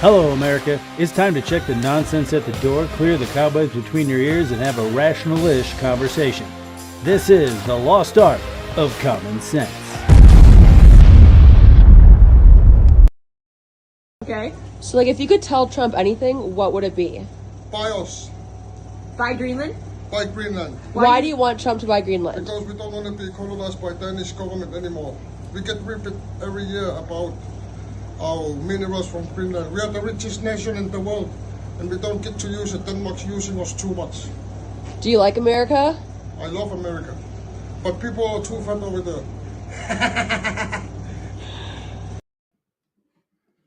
Hello, America. It's time to check the nonsense at the door, clear the cobwebs between your ears, and have a rational-ish conversation. This is the lost art of common sense. Okay. So, if you could tell Trump anything, what would it be? Buy us. Buy Greenland? Buy Greenland. Why do you want Trump to buy Greenland? Because we don't want to be colonized by Danish government anymore. We get ripped every year about our minerals from Greenland. We are the richest nation in the world, and we don't get to use it. Denmark's using us too much. Do you like America? I love America, but people are too fat over there.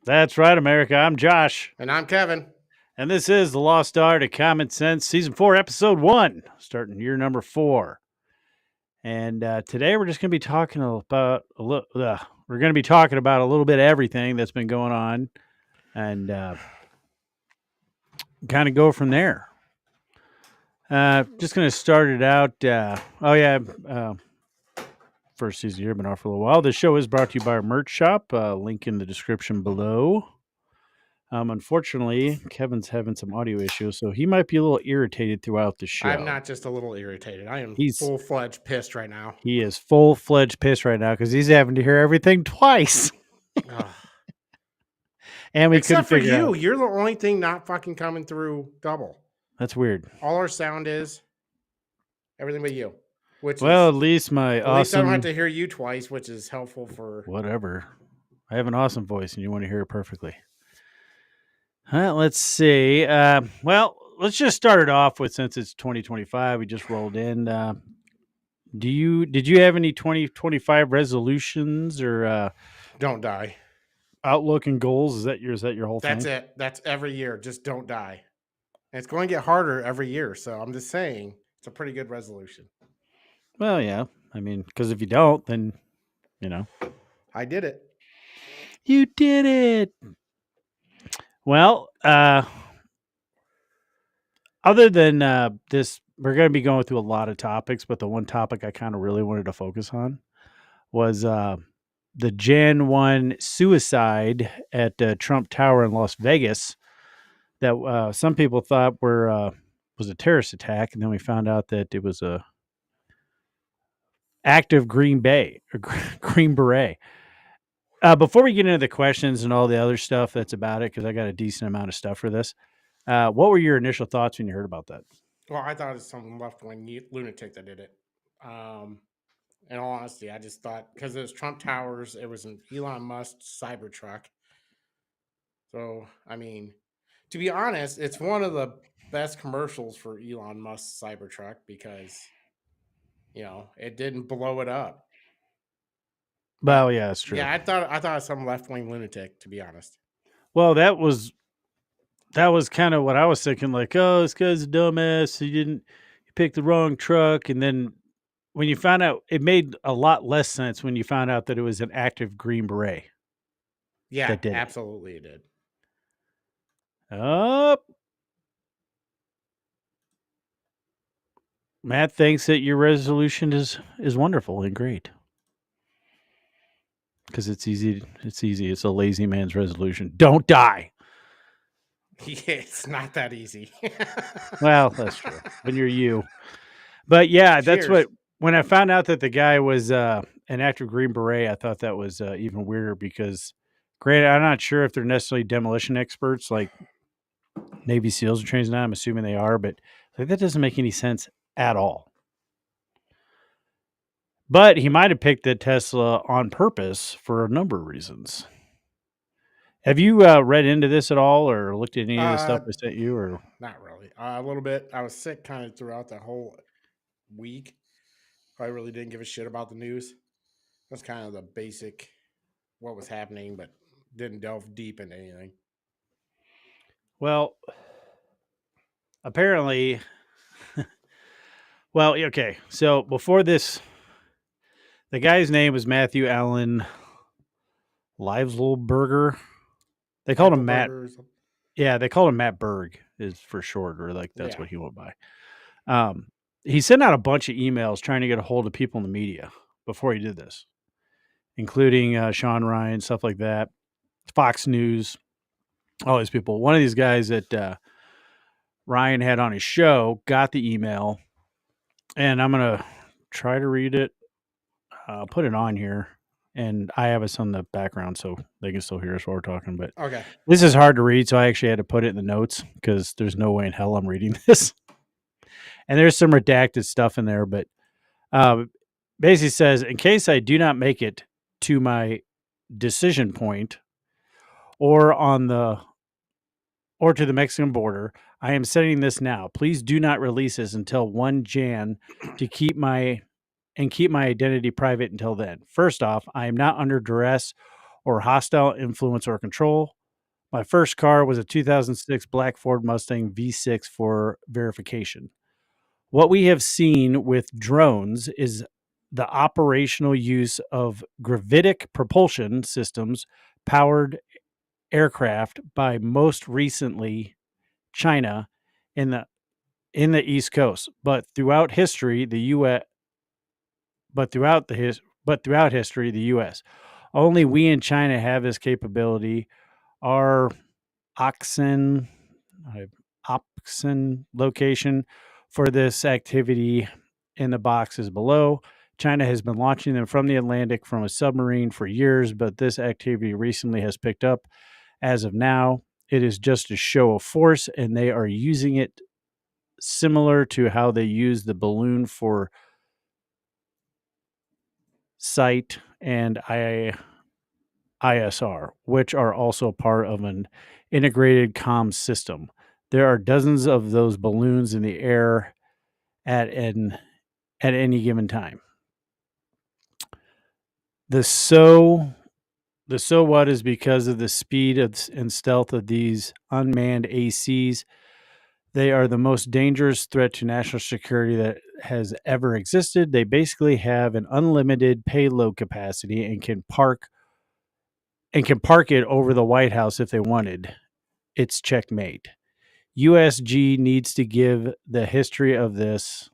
That's right, America. I'm Josh. And I'm Kevin. And this is the Lost Art of Common Sense, Season 4, Episode 1, starting year number 4. And today we're just going to be talking about a little bit of everything that's been going on, and kind of go from there. Just going to start it out. First season here, been off for a little while. This show is brought to you by our merch shop. Link in the description below. Unfortunately, Kevin's having some audio issues, so he might be a little irritated throughout the show. I'm not just a little irritated. I am full-fledged pissed right now. He is full-fledged pissed right now because he's having to hear everything twice. And we Except for couldn't figure you. out. You're the only thing not fucking coming through double. That's weird. All our sound is everything but you. At least my at awesome... least I don't have to hear you twice, which is helpful for... Whatever. I have an awesome voice, and you want to hear it perfectly. Let's see. Let's just start it off with, since it's 2025, we just rolled in. Did you have any 2025 resolutions or don't die? Outlook and goals? Is that your whole thing? That's it. That's every year. Just don't die. And it's going to get harder every year. So I'm just saying it's a pretty good resolution. Well, yeah. I mean, because if you don't, then, I did it. You did it. Well, other than this, we're going to be going through a lot of topics, but the one topic I kind of really wanted to focus on was the Jan 1 suicide at Trump Tower in Las Vegas that some people thought was a terrorist attack, and then we found out that it was a active Green Beret. Before we get into the questions and all the other stuff that's about it, because I got a decent amount of stuff for this, what were your initial thoughts when you heard about that? Well, I thought it was some left-wing lunatic that did it. In all honesty, I just thought, because it was Trump Towers, it was an Elon Musk Cybertruck. So, I mean, to be honest, it's one of the best commercials for Elon Musk's Cybertruck because, it didn't blow it up. Well, yeah, that's true. Yeah, I thought it was some left-wing lunatic, to be honest. Well, that was kind of what I was thinking, like, oh, this guy's a dumbass. He picked the wrong truck. And then when you found out, it made a lot less sense when you found out that it was an active Green Beret. Yeah, absolutely it did. Matt thinks that your resolution is wonderful and great. Because it's easy. It's a lazy man's resolution. Don't die. Yeah, it's not that easy. Well, that's true. When you're you. But yeah, that's when I found out that the guy was an active Green Beret, I thought that was even weirder because, granted, I'm not sure if they're necessarily demolition experts like Navy SEALs are trained now. I'm assuming they are, but that doesn't make any sense at all. But he might have picked the Tesla on purpose for a number of reasons. Have you read into this at all or looked at any of the stuff I sent you? Or not really. A little bit. I was sick kind of throughout the whole week. I really didn't give a shit about the news. That's kind of the basic what was happening, but didn't delve deep into anything. Well, apparently... Well, okay. So before this... The guy's name was Matthew Allen Livesberger. They called him Matt. Yeah, they called him Matt Berg is for short, or like that's what he went by. He sent out a bunch of emails trying to get a hold of people in the media before he did this, including Sean Ryan, stuff like that, Fox News. all these people. One of these guys that Ryan had on his show got the email, and I'm gonna try to read it. I'll put it on here, and I have us on the background so they can still hear us while we're talking. But Okay. this is hard to read, so I actually had to put it in the notes because there's no way in hell I'm reading this. And there's some redacted stuff in there, but basically says, in case I do not make it to my decision point or on the or to the Mexican border, I am setting this now. Please do not release this until 1 Jan to keep my identity private until then. First off, I am not under duress or hostile influence or control. My first car was a 2006 black Ford Mustang V6 for verification. What we have seen with drones is the operational use of gravitic propulsion systems powered aircraft by most recently China in the East Coast, but throughout history the US but throughout history the US. Only we in China have this capability. Our oxen oxen location for this activity in the box is below. China has been launching them from the Atlantic from a submarine for years, but this activity recently has picked up. As of now, it is just a show of force, and they are using it similar to how they use the balloon for sight and ISR, which are also part of an integrated comms system. There are dozens of those balloons in the air at any given time. The so what is because of the speed and stealth of these unmanned ACs. They are the most dangerous threat to national security that has ever existed. They basically have an unlimited payload capacity and can park it over the White House if they wanted. It's checkmate. USG needs to give the history of this,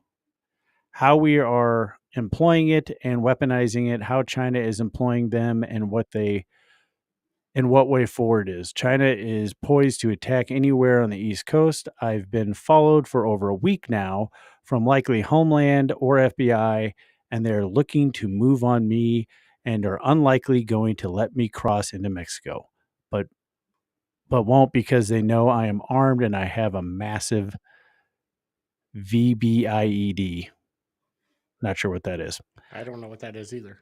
how we are employing it and weaponizing it, how China is employing them, and what way forward is. China is poised to attack anywhere on the East Coast. I've been followed for over a week now from likely Homeland or FBI, and they're looking to move on me and are unlikely going to let me cross into Mexico. But won't, because they know I am armed and I have a massive VBIED. Not sure what that is. I don't know what that is either.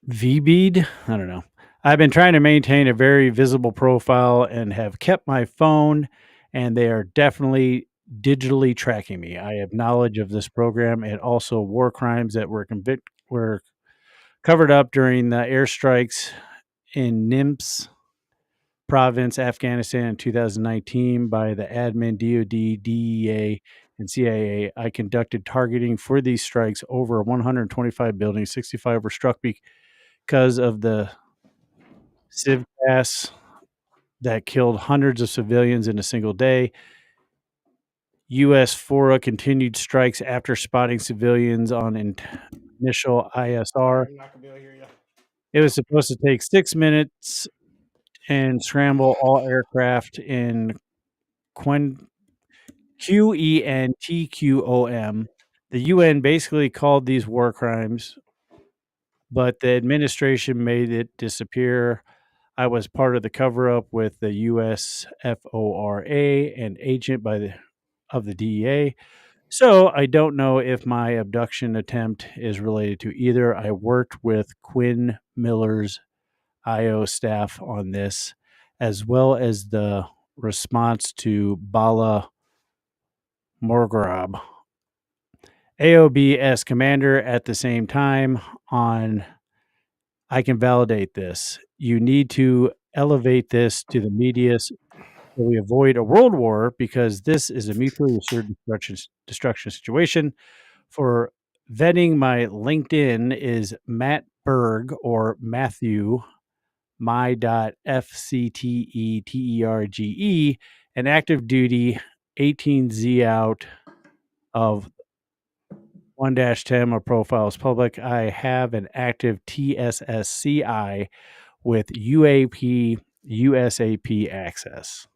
VBead? I don't know. I've been trying to maintain a very visible profile and have kept my phone, and they are definitely digitally tracking me. I have knowledge of this program and also war crimes that were covered up during the airstrikes in NIMS province, Afghanistan in 2019 by the admin DoD, DEA, and CIA. I conducted targeting for these strikes over 125 buildings. 65 were struck because of the civ gas that killed hundreds of civilians in a single day. U.S. FORA continued strikes after spotting civilians on initial ISR. I'm not gonna be able to hear you. It was supposed to take 6 minutes and scramble all aircraft in QENTQOM. The UN basically called these war crimes, but the administration made it disappear. I was part of the cover up with the US FORA, an agent of the DEA. So I don't know if my abduction attempt is related to either. I worked with Quinn Miller's IO staff on this, as well as the response to Bala Morgrab, AOB as commander at the same time on I can validate this. You need to elevate this to the media so we avoid a world war, because this is a mutually assured destruction situation. For vetting, my LinkedIn is Matt Berg or Matthew my.fcteterge, an active duty 18Z out of 1-10. My profile is public. I have an active TSSCI with UAP USAP access.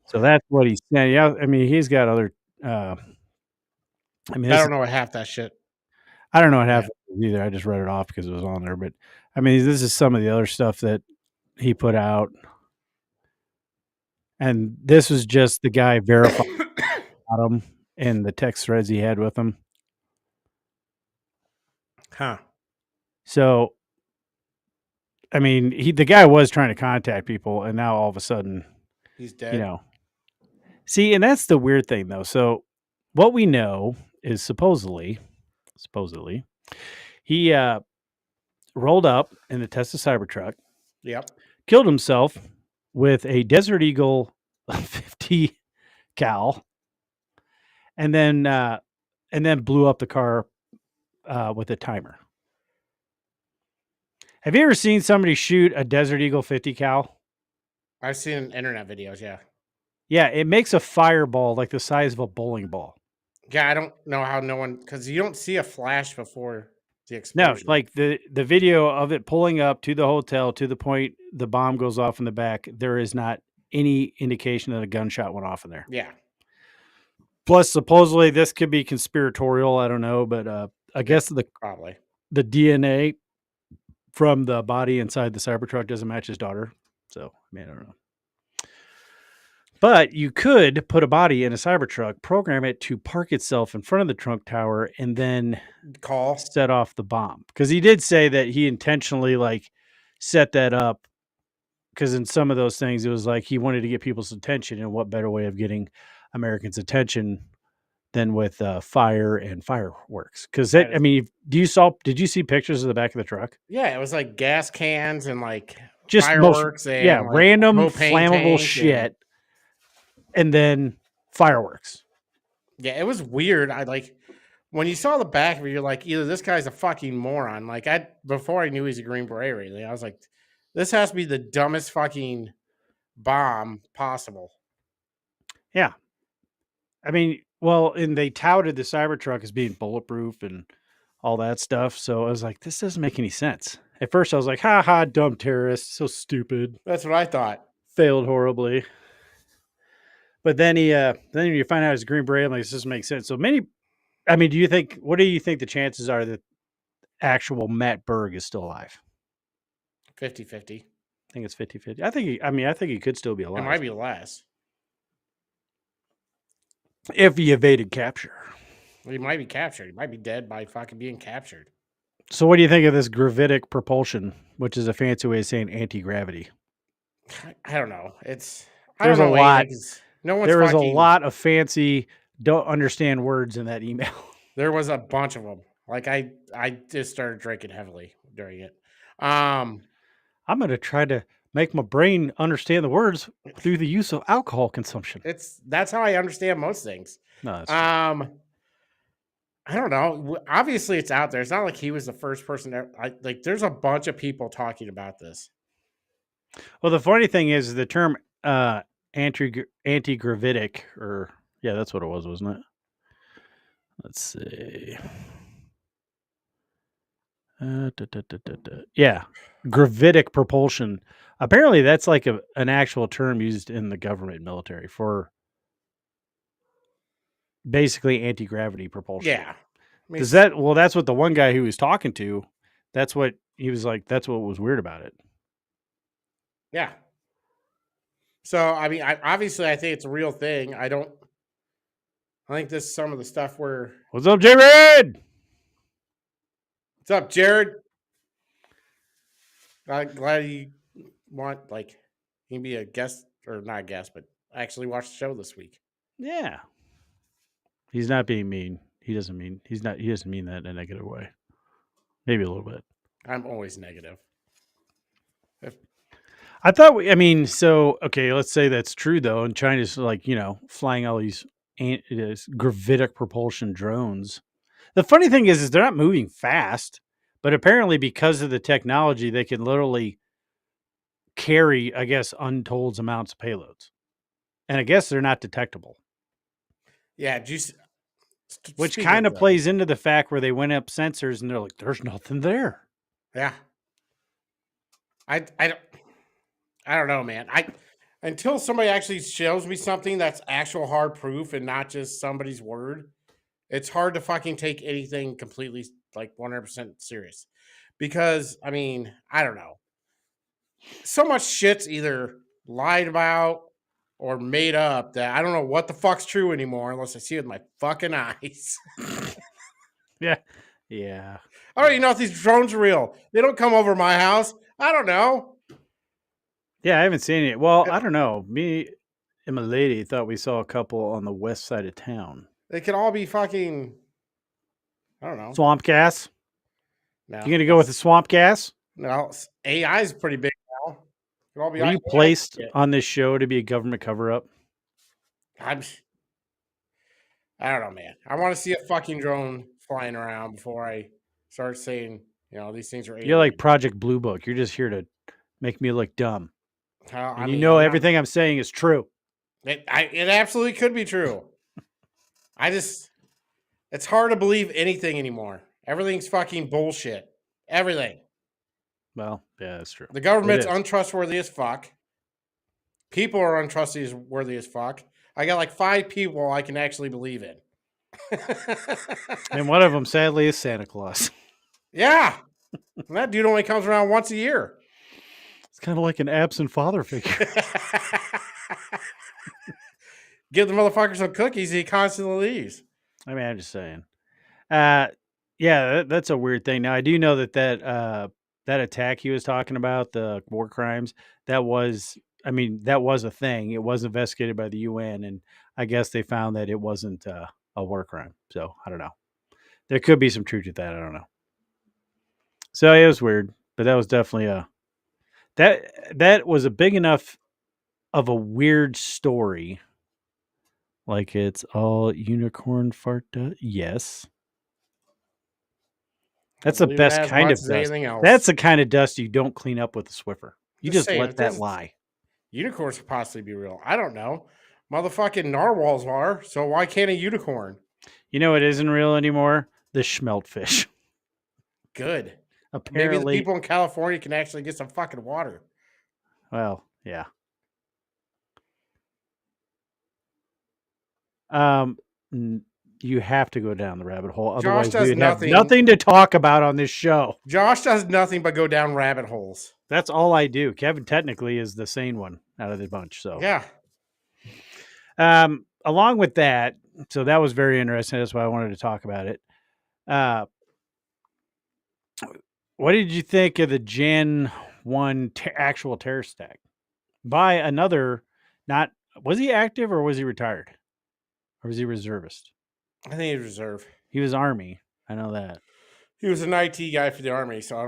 So that's what he's saying. Yeah, I mean, he's got other. I mean, I this don't know what half that shit. I don't know what Yeah. happened either. I just read it off because it was on there. But I mean, this is some of the other stuff that he put out, and this was just the guy verifying him in the text threads he had with him. Huh. So, I mean, the guy was trying to contact people, and now all of a sudden, He's dead. you know. See, and that's the weird thing, though. So, what we know is supposedly, he rolled up in the Tesla Cybertruck, Yep. killed himself with a Desert Eagle 50 cal, and then blew up the car with a timer. Have you ever seen somebody shoot a Desert Eagle 50 cal? I've seen internet videos. Yeah. Yeah, it makes a fireball like the size of a bowling ball. Yeah. I don't know how no one, because you don't see a flash before the No, explosion. like the video of it pulling up to the hotel to the point the bomb goes off in the back, there is not any indication that a gunshot went off in there. Yeah. Plus, supposedly this could be conspiratorial. I don't know, but I guess Probably. the DNA from the body inside the Cybertruck doesn't match his daughter. So, I mean, I don't know. But you could put a body in a Cybertruck, program it to park itself in front of the trunk tower, and then Call. set off the bomb. Because he did say that he intentionally like set that up. Because in some of those things, it was like he wanted to get people's attention, and what better way of getting Americans' attention than with fire and fireworks? Because That I is- mean, did you see pictures of the back of the truck? Yeah. It was like gas cans and like Just fireworks and like random propane flammable tank shit, and then fireworks. Yeah, it was weird. I like when you saw the back of it, you're like, either this guy's a fucking moron. Like before I knew he's a Green Beret or anything, I was like, this has to be the dumbest fucking bomb possible. Yeah, I mean, well, and they touted the Cybertruck as being bulletproof and all that stuff. So I was like, this doesn't make any sense. At first, I was like, ha ha, dumb terrorist, so stupid, That's what I thought. failed horribly. But then then you find out it's Green Beret, I'm like, this doesn't make sense. So I mean, what do you think the chances are that actual Matt Berg is still alive? 50-50. I think it's 50-50. I think he could still be It alive. might be less. If he evaded capture. He might be captured. He might be dead by fucking being captured. So what do you think of this gravitic propulsion, which is a fancy way of saying anti-gravity? I don't know. There's There's a lot. No one's There is a fucking, lot of fancy, don't understand words in that email. There was a bunch of them. Like I just started drinking heavily during it. I'm going to try to make my brain understand the words through the use of alcohol consumption. That's how I understand most things. No, that's I don't know. Obviously, it's out there. It's not like he was the first person. Like, there's a bunch of people talking about this. well, the funny thing is the term anti-gravitic, or yeah, that's what it was, wasn't it? Let's see. Yeah, gravitic propulsion. Apparently, that's like an actual term used in the government military for basically anti-gravity propulsion. Yeah. I mean, That's what the one guy who was talking to, that's what he was like, that's what was weird about it. Yeah. So, I mean, obviously, I think it's a real thing. I think this is some of the stuff where. What's up, Jared? What's up, Jared? I'm glad you want, like, you can be a guest, or not a guest, but actually watch the show this week. Yeah. He's not being mean. He doesn't mean that in a negative way. Maybe a little bit. I'm always negative. I thought okay, let's say that's true though, and China's like, flying all these gravitic propulsion drones. The funny thing is they're not moving fast, but apparently because of the technology, they can literally carry, I guess, untold amounts of payloads. And I guess they're not detectable. Yeah, which kind of plays into the fact where they went up sensors and they're like, there's nothing there. Yeah. I I don't know, man. Until somebody actually shows me something that's actual hard proof and not just somebody's word, it's hard to fucking take anything completely like 100% serious. Because I mean, I don't know. So much shit's either lied about or made up that I don't know what the fuck's true anymore unless I see it with my fucking eyes. Yeah. Yeah. I already know if these drones are real. They don't come over my house. I don't know. Yeah, I haven't seen it. Well, I don't know. Me and my lady thought we saw a couple on the west side of town. They could all be fucking. I don't know. Swamp gas? No, You gonna go with the swamp gas? no. AI is pretty big now. Could all be Were you AI placed shit. on this show to be a government cover up? I'm, I don't know, man. I want to see a fucking drone flying around before I start saying, these things are alien. You're like Project Blue Book. You're just here to make me look dumb. I And mean, everything I'm saying is true. It absolutely could be true. It's hard to believe anything anymore. Everything's fucking bullshit. Everything. Well, yeah, that's true. The government's untrustworthy as fuck. People are untrustworthy as fuck. I got like 5 people I can actually believe in. And one of them, sadly, is Santa Claus. Yeah. And that dude only comes around once a year. It's kind of like an absent father figure. Give the motherfucker some cookies, he constantly leaves. I mean, I'm just saying. Yeah, that's a weird thing. Now, I do know that attack he was talking about, the war crimes, that was a thing. It was investigated by the UN, and I guess they found that it wasn't a war crime. So I don't know. There could be some truth to that. I don't know. So it was weird, but that was definitely that was a big enough of a weird story. Like it's all unicorn fart. Yes. That's the best kind of dust. That's the kind of dust you don't clean up with a Swiffer. You just let that lie. Unicorns could possibly be real. I don't know. Motherfucking narwhals are, so why can't a unicorn? You know it isn't real anymore? The schmeltfish. Good. Apparently, maybe the people in California can actually get some fucking water. Well, yeah. You have to go down the rabbit hole. Otherwise, we would have nothing to talk about on this show. Josh does nothing but go down rabbit holes. That's all I do. Kevin technically is the sane one out of the bunch. So yeah. Along with that, so that was very interesting. That's why I wanted to talk about it. What did you think of the Jan 1 actual terrorist attack by another? Was he active or was he retired? Or was he reservist? I think he was reserve. He was Army. I know that. He was an IT guy for the Army, so I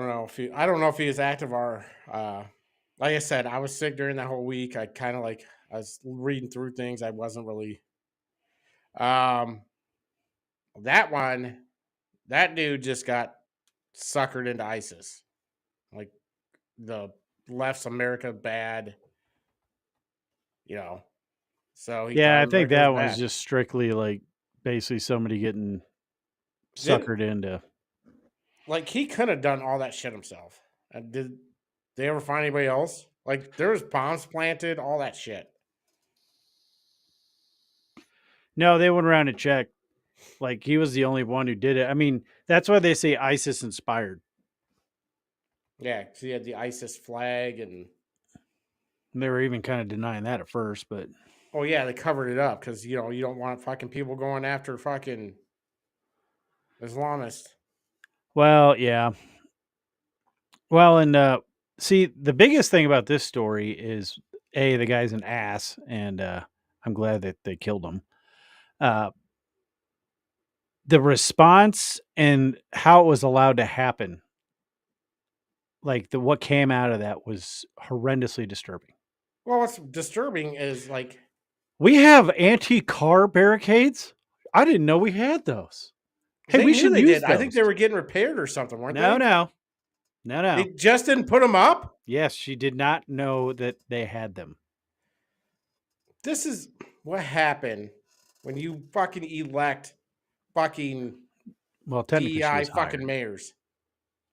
don't know if he was active or like I said, I was sick during that whole week. I was reading through things. I wasn't really that dude just got suckered into ISIS. Like the left's America bad, So I think that was just strictly like basically somebody getting suckered into. Like he couldn't have done all that shit himself. And did they ever find anybody else? Like there was bombs planted, all that shit. No, they went around and checked. Like he was the only one who did it. I mean, that's why they say ISIS inspired. Yeah, because he had the ISIS flag and they were even kind of denying that at first, but oh yeah, they covered it up because you don't want fucking people going after fucking Islamists. Well, yeah. Well, and see, the biggest thing about this story is the guy's an ass, and I'm glad that they killed him. The response and how it was allowed to happen, like what came out of that was horrendously disturbing. Well, what's disturbing is like we have anti-car barricades. I didn't know we had those. Hey, we should use those. I think they were getting repaired or something, weren't they? No. They just didn't put them up? Yes, she did not know that they had them. This is what happened when you fucking elect fucking technically DEI fucking mayors.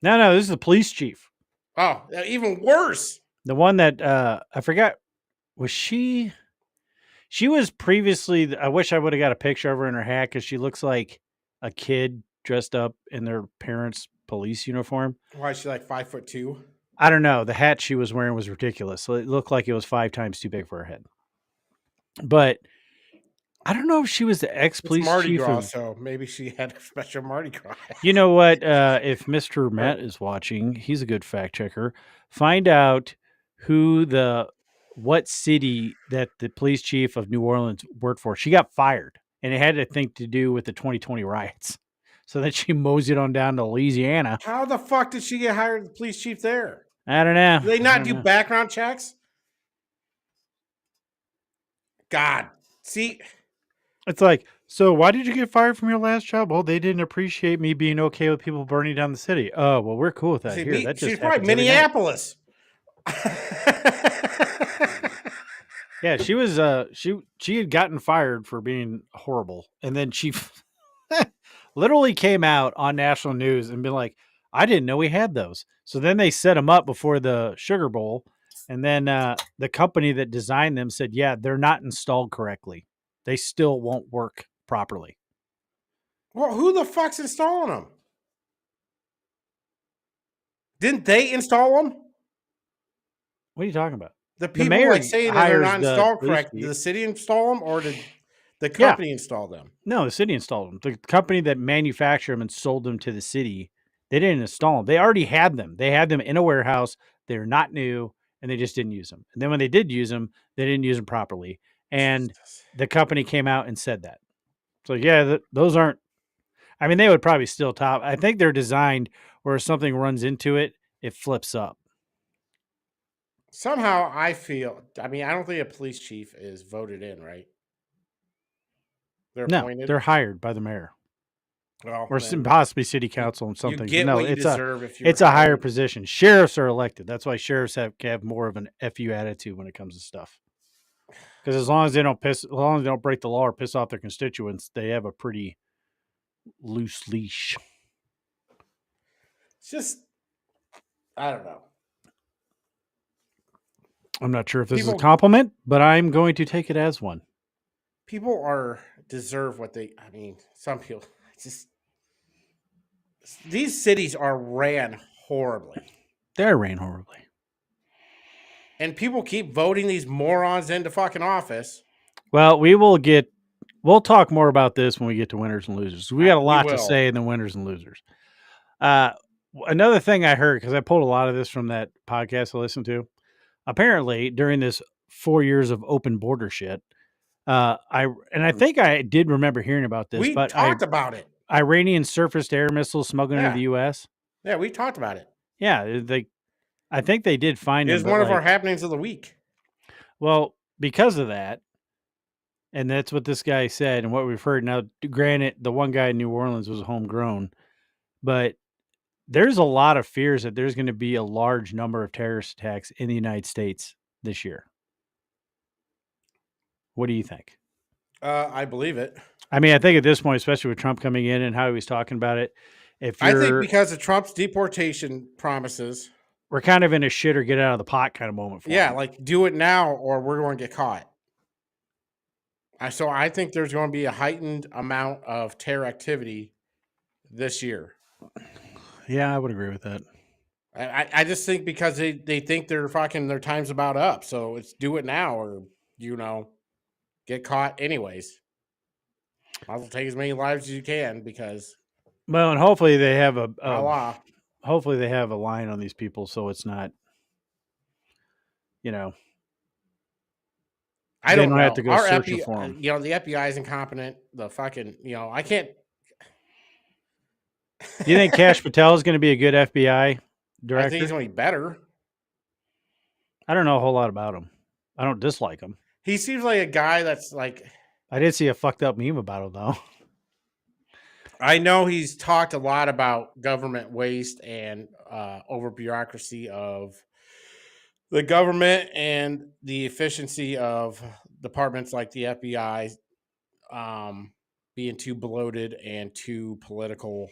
No, this is the police chief. Oh, even worse. The one that I forgot, was she? She was previously. I wish I would have got a picture of her in her hat because she looks like a kid dressed up in their parents' police uniform. Why is she like 5'2"? I don't know. The hat she was wearing was ridiculous. So it looked like it was 5 times too big for her head. But I don't know if she was the ex It's police Mardi chief Gras, of. so maybe she had a special Mardi Gras. You know what? If Mr. Matt is watching, he's a good fact checker. Find out what city that the police chief of New Orleans worked for. She got fired, and it had a thing to do with the 2020 riots. So then she moseyed on down to Louisiana. How the fuck did she get hired as the police chief there? I don't know. Do they I not don't do know. background checks? God, see, It's like, so why did you get fired from your last job? Well, they didn't appreciate me being okay with people burning down the city. Oh, well, we're cool with that see here. me. That She's just probably happens every night. Minneapolis. Yeah, she was she had gotten fired for being horrible. And then she literally came out on national news and been like, I didn't know we had those. So then they set them up before the Sugar Bowl. And then the company that designed them said, yeah, they're not installed correctly. They still won't work properly. Well, who the fuck's installing them? Didn't they install them? What are you talking about? The The people mayor like saying that they're hires not the installed police correct. Did chief. the city install them or did the Yeah. company install them? No, the city installed them. The company that manufactured them and sold them to the city, they didn't install them. They already had them. They had them in a warehouse. They're not new, and they just didn't use them. And then when they did use them, they didn't use them properly. And Jesus. the company came out and said that. So yeah, those aren't. I mean, they would probably still top. I think they're designed where if something runs into it, it flips up. Somehow I feel, I mean, I don't think a police chief is voted in, right? They're No, appointed. they're hired by the mayor Well, or then possibly city council and you something. But get no, what you it's deserve if you're a higher hired. position. Sheriffs are elected. That's why sheriffs have more of an FU attitude when it comes to stuff. Because as long as they don't break the law or piss off their constituents, they have a pretty loose leash. It's just, I don't know. I'm not sure if this is a People- compliment, but I'm going to take it as one. People deserve what they, I mean, some people just, these cities are ran horribly. They're ran horribly. And people keep voting these morons into fucking office. Well, we'll talk more about this when we get to winners and losers. We got a lot to will. say in the winners and losers. Another thing I heard, because I pulled a lot of this from that podcast I listened to, apparently during this 4 years of open border shit, I think I did remember hearing about this, We but talked about it. Iranian surface to air missiles smuggled into Yeah. the U.S. Yeah, we talked about it. Yeah, I think they did find It him. was but, one of our like, happenings of the week. well, because of that, and that's what this guy said, and what we've heard. Now, granted, the one guy in New Orleans was homegrown, but there's a lot of fears that there's going to be a large number of terrorist attacks in the United States this year. What do you think? I believe it. I mean, I think at this point, especially with Trump coming in and how he was talking about it, I think because of Trump's deportation promises. We're kind of in a shit or get out of the pot kind of moment for him. Like do it now or we're going to get caught. So I think there's going to be a heightened amount of terror activity this year. Yeah, I would agree with that. I just think because they think their time's about up. So it's do it now or, get caught anyways. I'll take as many lives as you can because. Well, and hopefully they have hopefully they have a line on these people so it's not, I don't know. have to go Our searching for them. the FBI is incompetent. The fucking, I can't. Do you think Kash Patel is going to be a good FBI director? I think he's going to be better. I don't know a whole lot about him. I don't dislike him. He seems like a guy that's like. I did see a fucked up meme about him though. I know he's talked a lot about government waste and over bureaucracy of the government and the efficiency of departments like the FBI being too bloated and too political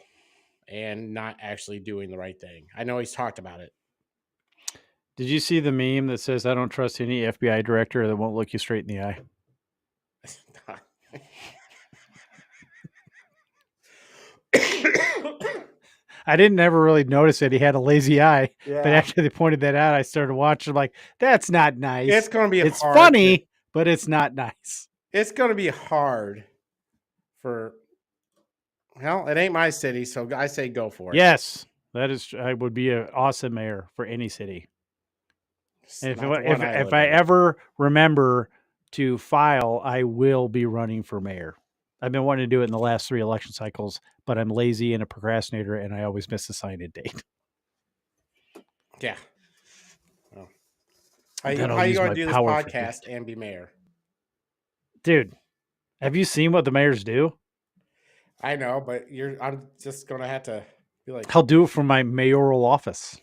and not actually doing the right thing. I know he's talked about it. Did you see the meme that says, "I don't trust any FBI director that won't look you straight in the eye"? I didn't ever really notice that he had a lazy eye, but Yeah. after they pointed that out, I started watching. I'm like, that's not nice. It's going to be It's hard. funny, but it's not nice. It's going to be hard for. Well, it ain't my city, so I say go for it. Yes, that is. I would be an awesome mayor for any city. It's And not the one I if live I in. ever remember to file, I will be running for mayor. I've been wanting to do it in the last 3 election cycles, but I'm lazy and a procrastinator, and I always miss the sign-in date. Yeah. Well, Then how I'll you use going my to do this power for podcast good. and be mayor? Dude, have you seen what the mayors do? I know, but I'm just going to have to be like, I'll do it from my mayoral office.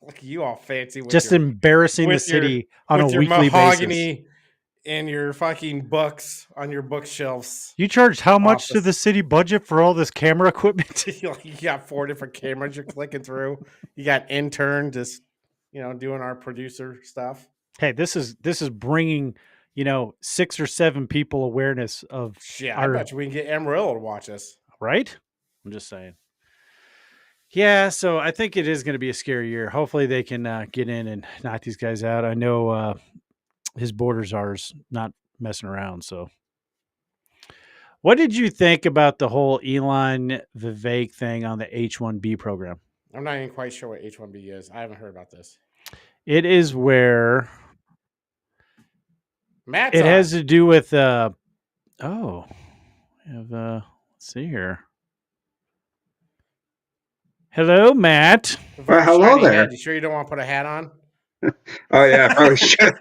look, you all fancy with Just your embarrassing the with your city on a with your weekly basis. mahogany and your fucking books on your bookshelves. You charge how much to Office. the city budget for all this camera equipment? You got 4 different cameras you're clicking through. You got intern just doing our producer stuff. Hey, this is bringing 6 or 7 people awareness of Yeah, I bet you we can get Amarillo to watch us. Right? I'm just saying. Yeah, so I think it is going to be a scary year. Hopefully they can get in and knock these guys out. I know his borders are not messing around. So, what did you think about the whole Elon Vivek thing on the H-1B program? I'm not even quite sure what H-1B is. I haven't heard about this. It is where Matt's it on. has to do with. We have let's see here. Hello, Matt. Well, hello there. Head. You sure you don't want to put a hat on? Oh yeah, I probably should.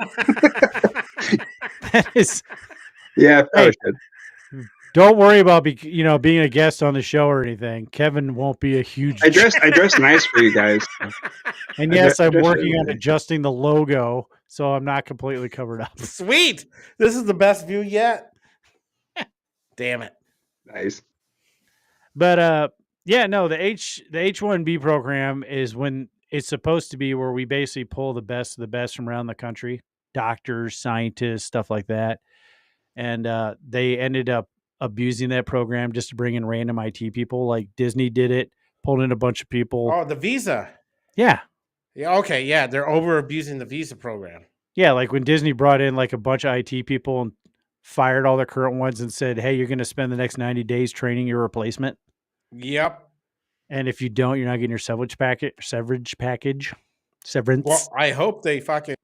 That is. Yeah, I probably should. Don't worry about being a guest on the show or anything. Kevin won't be a huge. I dress nice for you guys. And yes, I'm working on adjusting the logo, so I'm not completely covered up. Sweet. This is the best view yet. Damn it. Nice. But yeah, no, the H-1B program is when it's supposed to be where we basically pull the best of the best from around the country, doctors, scientists, stuff like that. And they ended up abusing that program just to bring in random IT people. Like Disney did it, pulled in a bunch of people. Oh, the visa. Yeah. Yeah. Okay. Yeah, they're over abusing the visa program. Yeah, like when Disney brought in like a bunch of IT people and fired all the current ones and said, "Hey, you're going to spend the next 90 days training your replacement." Yep. And if you don't, you're not getting your severance package. Severance. Well, I hope they fucking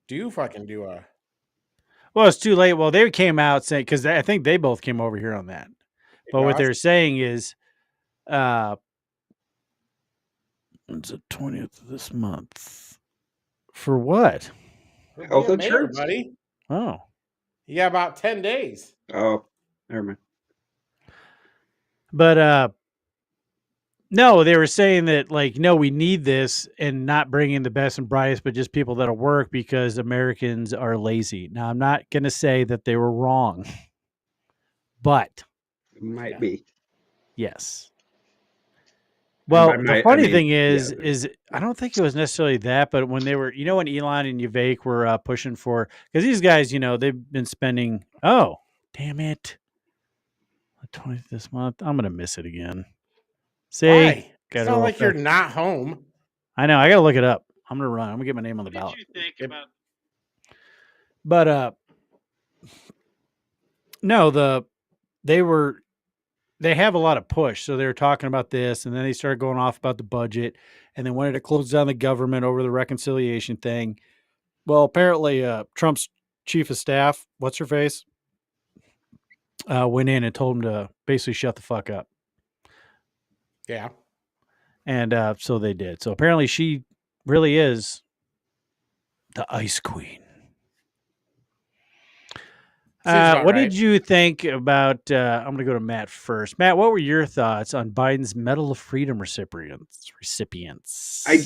do a. Well, it's too late. Well, they came out saying, because I think they both came over here on that. But what they're saying is, it's the 20th of this month. For what? Health insurance, buddy. Oh. You got about 10 days. Oh, never mind. But no, they were saying that no, we need this and not bring in the best and brightest, but just people that'll work because Americans are lazy. Now, I'm not going to say that they were wrong, but it might be. Yes. Well, the funny thing is yeah. I don't think it was necessarily that, but when they were, when Elon and Vivek were pushing for, because these guys, they've been spending. Oh, damn it! The 20th this month, I'm gonna miss it again. See, why? It's not like you're not home. I know. I gotta look it up. I'm gonna run. I'm gonna get my name on the ballot. What did you think about? But no, they have a lot of push. So they were talking about this, and then they started going off about the budget, and then wanted to close down the government over the reconciliation thing. Well, apparently, Trump's chief of staff, what's her face, went in and told him to basically shut the fuck up. Yeah. And so they did. So apparently she really is the Ice Queen. What did you think about? I'm going to go to Matt first. Matt, what were your thoughts on Biden's Medal of Freedom recipients? I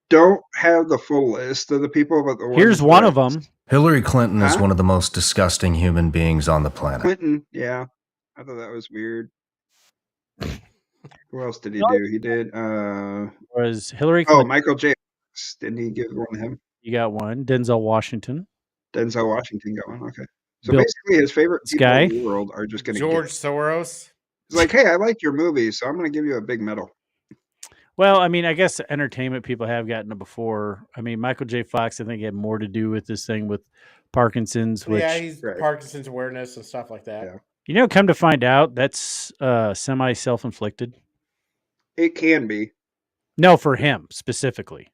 don't have the full list of the people, but here's one of them. Hillary Clinton is one of the most disgusting human beings on the planet. Clinton, yeah, I thought that was weird. Who else did he do? He did was Hillary Clinton. Michael J. Fox, didn't he give one to him? You got one. Denzel Washington. Denzel Washington got one. Okay. So Bill basically, his favorite this people guy. in the world are just going to George Soros. He's like, hey, I liked your movie, so I'm going to give you a big medal. Well, I mean, I guess entertainment people have gotten it before. I mean, Michael J. Fox, I think, had more to do with this thing with Parkinson's, which, Yeah, he's Right. Parkinson's awareness and stuff like that. Yeah. you know, come to find out, that's semi self-inflicted. It can be. No, for him specifically.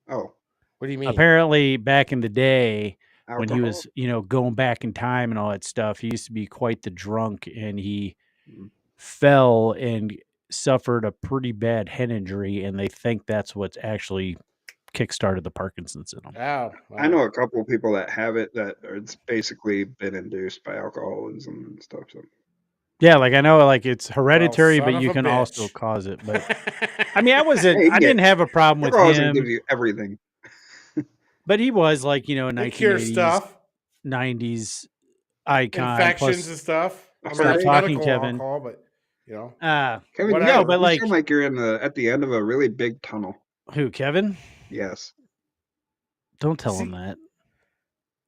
Oh, What do you mean? Apparently, back in the day, when he alcohol? was, you know, going back in time and all that stuff, he used to be quite the drunk, and he Mhm. fell and suffered a pretty bad head injury, and they think that's what's actually kickstarted the Parkinson's in him. Oh, I know a couple of people that have it that it's basically been induced by alcoholism and stuff. So Yeah, like I know, like it's well, hereditary, son but of you a can also bitch. cause it. But I mean, I wasn't, Hey, I didn't have a problem with alcoholism gives him, you everything. but he was like, you know, a They cure 1980s, stuff, 90s icon. infections Plus, and stuff. I mean, stop it's talking, medical Kevin. alcohol, but you know, Kevin, whatever. no, but you like sound like you're at the end of a really big tunnel. who, Kevin? Yes. Don't tell him See, that.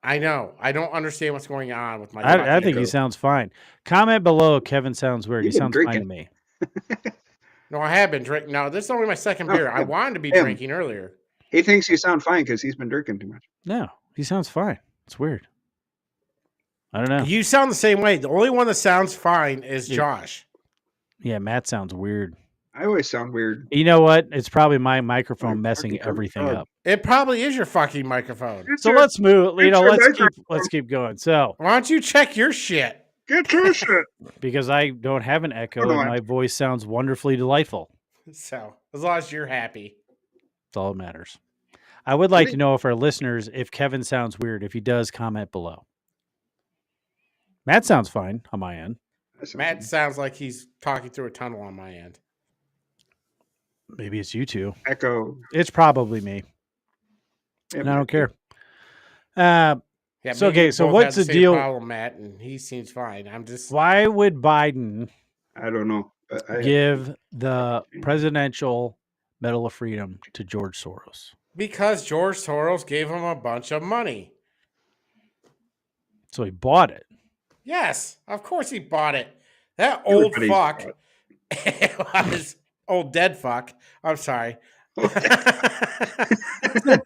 I know. I don't understand what's going on with my. I think he sounds fine. Comment below. Kevin sounds weird. You've He been sounds fine to drinking. me. No, I have been drinking. No, this is only my second No, beer. I him. wanted to be Him. drinking earlier. He thinks you sound fine because he's been drinking too much. No, he sounds fine. It's weird. I don't know. You sound the same way. The only one that sounds fine is Yeah. Josh. Yeah, Matt sounds weird. I always sound weird. You know what? It's probably my microphone My messing fucking everything dog. up. It probably is your fucking microphone. Get So your- let's move. You get know, your let's microphone. keep going. So Why don't you check your shit? Get your shit. because I don't have an echo Hold and on. my voice sounds wonderfully delightful. So as long as you're happy. That's all that matters. I would like to think- know if our listeners, if Kevin sounds weird. If he does, comment below. Matt sounds fine on my end. Matt sounds like he's talking through a tunnel on my end. Maybe it's you two. Echo. It's probably me, and I don't care. Uh, Yeah, So, me and okay, you so both what's have the same deal- problem, Matt, and he seems fine. I'm just why would Biden I don't know. But I give the Presidential Medal of Freedom to George Soros? because George Soros gave him a bunch of money. So he bought it. Yes, of course he bought it. That old Everybody's fuck. bought It was old dead fuck. I'm sorry.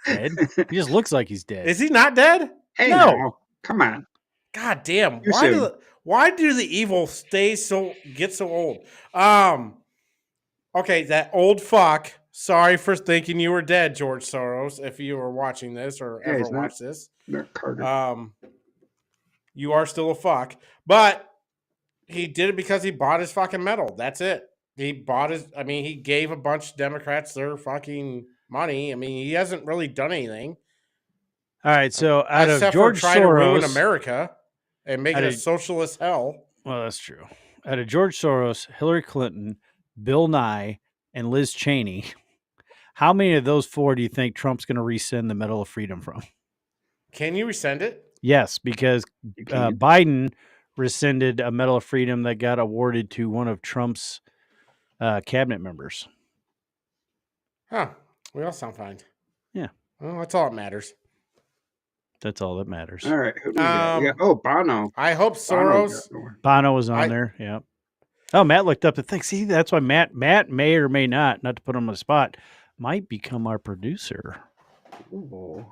Dead. He just looks like he's dead. Is he not dead? Hey, No. now, come on. God damn! Too Why soon. why do the evil get so old? Okay, that old fuck. Sorry for thinking you were dead, George Soros. If you were watching this or Yeah, ever he's not. watched this, Not Carter. you are still a fuck. But he did it because he bought his fucking medal. That's it. He bought his. I mean, he gave a bunch of Democrats their fucking money. I mean, he hasn't really done anything All right, so out of except George for trying to ruin Soros, America and make Out it a of- socialist hell. well, that's true. Out of George Soros, Hillary Clinton, Bill Nye, and Liz Cheney, how many of those four do you think Trump's going to rescind the Medal of Freedom from? Can you resend it? Yes, because You can't. Biden rescinded a Medal of Freedom that got awarded to one of Trump's cabinet members. Huh. We all sound fine. Yeah. Well, that's all that matters. That's all that matters. All right. Who do we got? We got? Oh, Bono. I hope Bono Soros. got more. Bono was on I- there. Yeah. Oh, Matt looked up the thing. See, that's why Matt may or may not to put him on the spot, might become our producer. Ooh.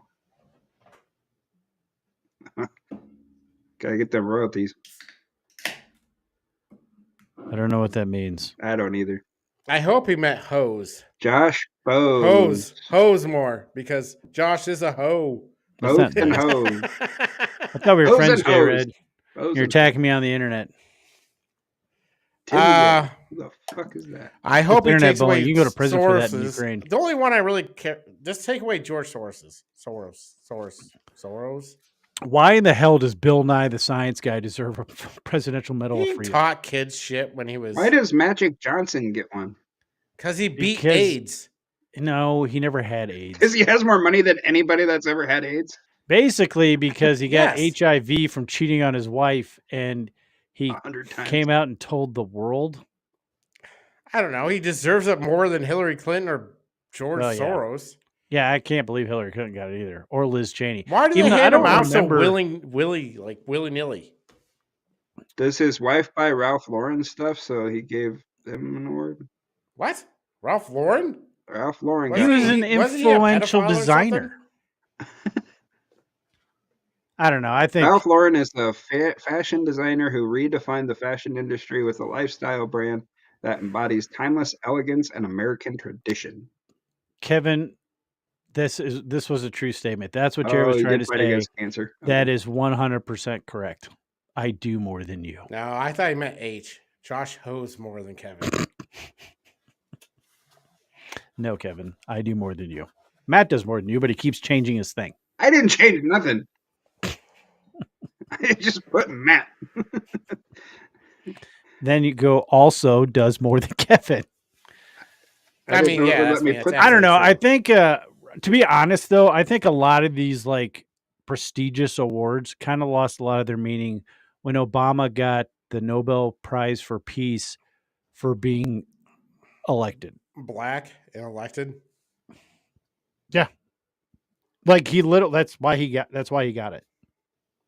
Gotta get them royalties. I don't know what that means. I don't either. I hope he meant hose. Josh Bose. Hose more because Josh is a hoe. What's Bose that and mean? Hose. I thought we were Hose friends, and J hose. Red. Bose You're and attacking me on the internet. Timmy Uh, Red. Who the fuck is that? I hope he internet takes bullying. away. You can go to prison for that in Soros's. Ukraine. The only one I really care. Just take away George Soros's. Soros. Why in the hell does Bill Nye the Science Guy deserve a Presidential Medal of He Freedom? taught kids shit when he was. Why does Magic Johnson get one? Because he beat Because- AIDS. No, he never had AIDS. Because he has more money than anybody that's ever had AIDS. Basically, because he got Yes. HIV from cheating on his wife, and he 100 times. came out and told the world. I don't know. He deserves it more than Hillary Clinton or George Well, yeah. Soros. Yeah, I can't believe Hillary Clinton got it either, or Liz Cheney. Why do they Even though I hand him don't out so remember. willy-nilly? Does his wife buy Ralph Lauren stuff? So he gave him an award. What? Ralph Lauren? Ralph Lauren He got was one. an Wasn't he a influential pedophile or designer. I don't know. I think Ralph Lauren is a fashion designer who redefined the fashion industry with a lifestyle brand that embodies timeless elegance and American tradition. Kevin, this was a true statement. That's what Jerry was he trying did to fight say. against cancer. That is 100% correct. I do more than you. No, I thought he meant H. Josh hoes more than Kevin. No, Kevin, I do more than you. Matt does more than you, but he keeps changing his thing. I didn't change nothing. I just put Matt. Then you go also does more than Kevin. I mean, know it yeah, would that's let me me. put I don't know. I Absolutely think, to be honest, though, I think a lot of these like prestigious awards kind of lost a lot of their meaning when Obama got the Nobel Prize for Peace for being elected. black and elected. Yeah, like that's why he got it.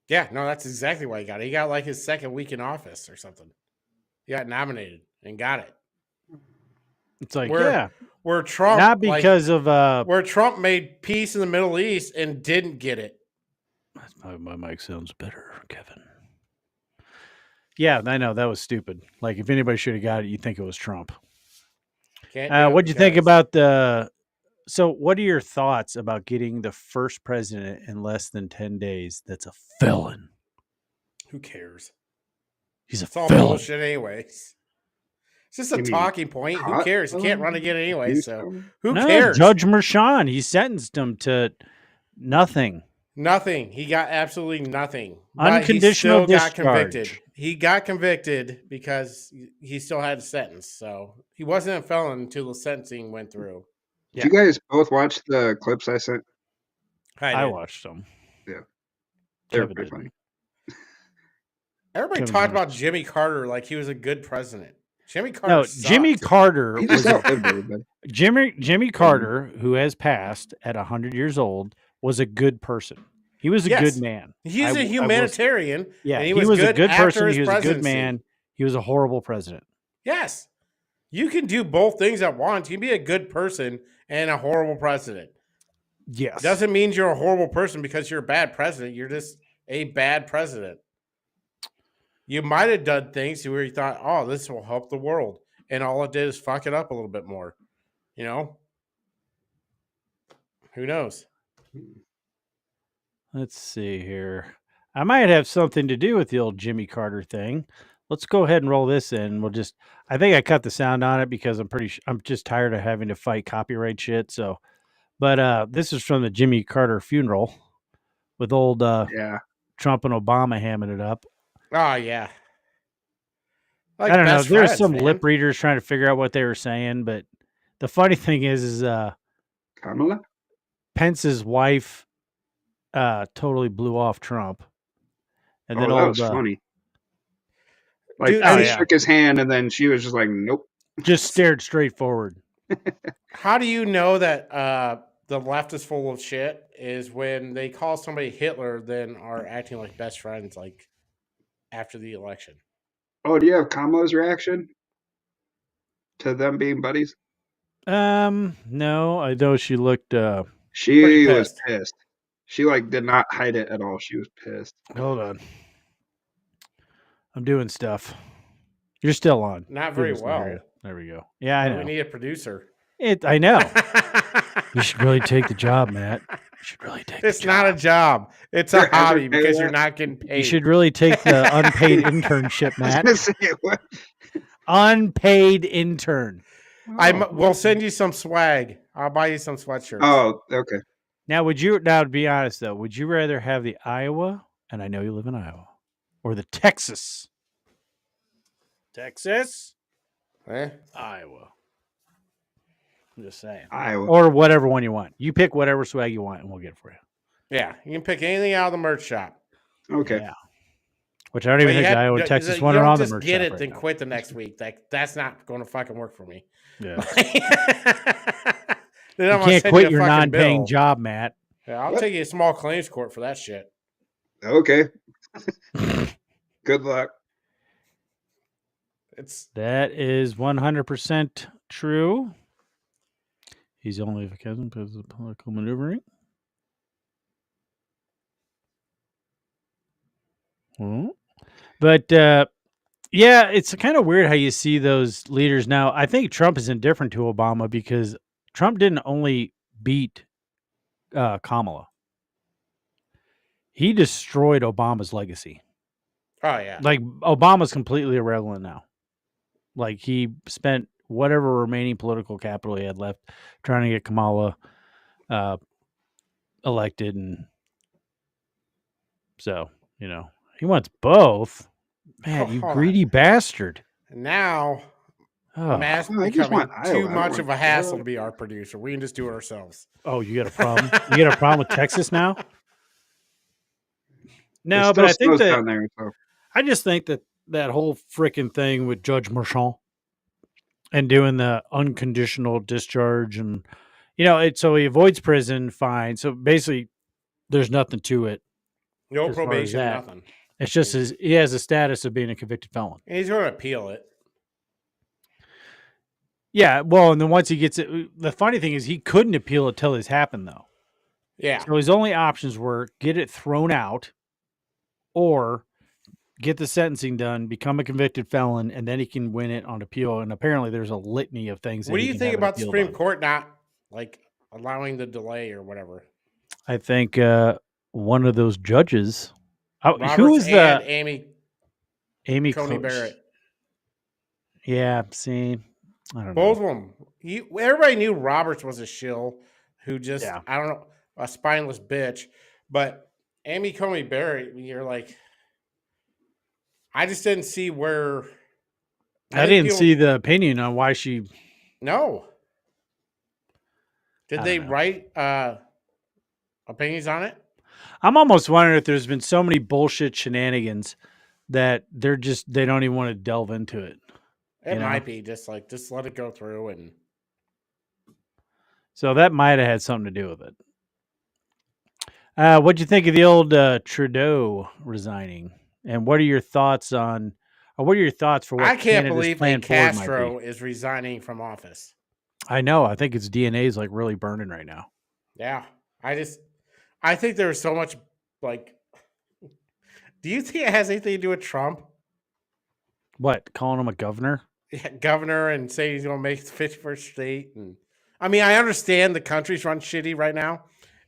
Yeah, no, that's exactly why he got it. He got like his second week in office or something. He got nominated and got it. It's like Where Trump not because of where Trump made peace in the Middle East and didn't get it. my mic sounds better, Kevin. Yeah, I know that was stupid. Like if anybody should have got it, you'd think it was Trump. Can't do it What'd you think because- about the? So, what are your thoughts about getting the first president in less than 10 days that's a felon? Who cares? He's a It's all felon. bullshit anyways. It's just a You mean talking point. Who hot cares? He can't felon? run again anyway, You so felon? who No, cares? Judge Merchan, he sentenced him to nothing. Nothing. He got absolutely nothing. But Unconditional he still got discharge. convicted. He got convicted because he still had a sentence. So he wasn't a felon until the sentencing went through. Did you guys both watch the clips I sent? I did. watched them. Yeah. They were Kevin pretty didn't. funny. Everybody Kevin talked watched. about Jimmy Carter like he was a good president. Jimmy Carter. No, Jimmy sucked. Carter He was just outlived everybody. Jimmy Carter, who has passed at 100 years old, was a good person. He was a Yes. good man. He's a humanitarian. Yeah, and he was a good good after person. his He was a good presidency. man. He was a horrible president. Yes. You can do both things at once. You can be a good person and a horrible president. Yes. Doesn't mean you're a horrible person because you're a bad president. You're just a bad president. You might have done things where you thought, oh, this will help the world. And all it did is fuck it up a little bit more. You know? Who knows? Let's see here. I might have something to do with the old Jimmy Carter thing. Let's go ahead and roll this in. I think I cut the sound on it because I'm just tired of having to fight copyright shit. So, but this is from the Jimmy Carter funeral with old Yeah. Trump and Obama hamming it up. Oh, yeah. Like I don't know. best There's friends, some man. lip readers trying to figure out what they were saying, but the funny thing is Kamala? Pence's wife totally blew off Trump. And then that was funny. Like, Dude, Pence yeah. shook his hand, and then she was just like, nope. just stared straight forward. How do you know that the left is full of shit is when they call somebody Hitler, then are acting like best friends like after the election? Oh, do you have Kamala's reaction to them being buddies? No, I know she looked She Pretty was pissed. pissed. She like did not hide it at all. She was pissed. hold on. I'm doing stuff. You're still on. Not very Goodness, well. Maria. There we go. Yeah, I know. We need a producer. I know. You should really take the job, Matt. You should really take It's the job. not a job. It's a You're having hobby to pay because that? you're not getting paid. You should really take the unpaid internship, I was Matt. gonna say, what? Unpaid intern. We'll send you some swag. I'll buy you some sweatshirts. Oh, okay. Now, to be honest though, would you rather have the Iowa, and I know you live in Iowa, or the Texas? Texas? Eh? Iowa. I'm just saying. Iowa. Or whatever one you want. You pick whatever swag you want and we'll get it for you. Yeah, you can pick anything out of the merch shop. Okay. Yeah. Which I don't even think the Iowa and Texas one you are don't on the just merch get shop it right then now. quit the next week. That's not going to fucking work for me. Yeah. Then You I'm gonna can't send quit a your fucking non-paying bill. job, Matt. Yeah, I'll What? take you to small claims court for that shit. Okay. Good luck. It's That is 100% true. He's only a cousin because of political maneuvering. But yeah, it's kind of weird how you see those leaders now. I think Trump is indifferent to Obama because Trump didn't only beat Kamala, he destroyed Obama's legacy. oh yeah. Like Obama's completely irrelevant now. Like he spent whatever remaining political capital he had left trying to get Kamala elected, and so he wants both. Man, you Hold on. greedy bastard! Now Oh, Matt's I just becoming want Iowa. too I don't much want of a hassle Florida. to be our producer. We can just do it ourselves. oh, you got a problem? You got a problem with Texas now? No, It but still snows down there, so I just think that whole freaking thing with Judge Marchand and doing the unconditional discharge, and so he avoids prison, fine. So basically, there's nothing to it No as far as probation, that. nothing. It's just he has a status of being a convicted felon. And he's going to appeal it. Yeah, well, and then once he gets it, the funny thing is he couldn't appeal it till this happened, though. Yeah. So his only options were get it thrown out, or get the sentencing done, become a convicted felon, and then he can win it on appeal. And apparently, there's a litany of things. What that do he you can think have it about the appealed Supreme on. Court not like allowing the delay or whatever? I think one of those judges. Who Roberts is and the Amy Coney Barrett. Yeah, see, I don't Both know. of them. Everybody knew Roberts was a shill who just, Yeah. I don't know, a spineless bitch. But Amy Coney Barrett, you're like, I just didn't see where. I didn't see the opinion on why she. No. Did I they don't know. write opinions on it? I'm almost wondering if there's been so many bullshit shenanigans that they don't even want to delve into it. It might be just let it go through, and so that might have had something to do with it. What'd you think of the old Trudeau resigning? And what are your thoughts for what I can't Canada's believe plan that forward might Castro be? is resigning from office. I know. I think its DNA is like really burning right now. Yeah, I think there's so much like. Do you think it has anything to do with Trump? What, calling him a governor? Yeah, governor, and say he's going to make the 51st state, and I mean, I understand the country's run shitty right now,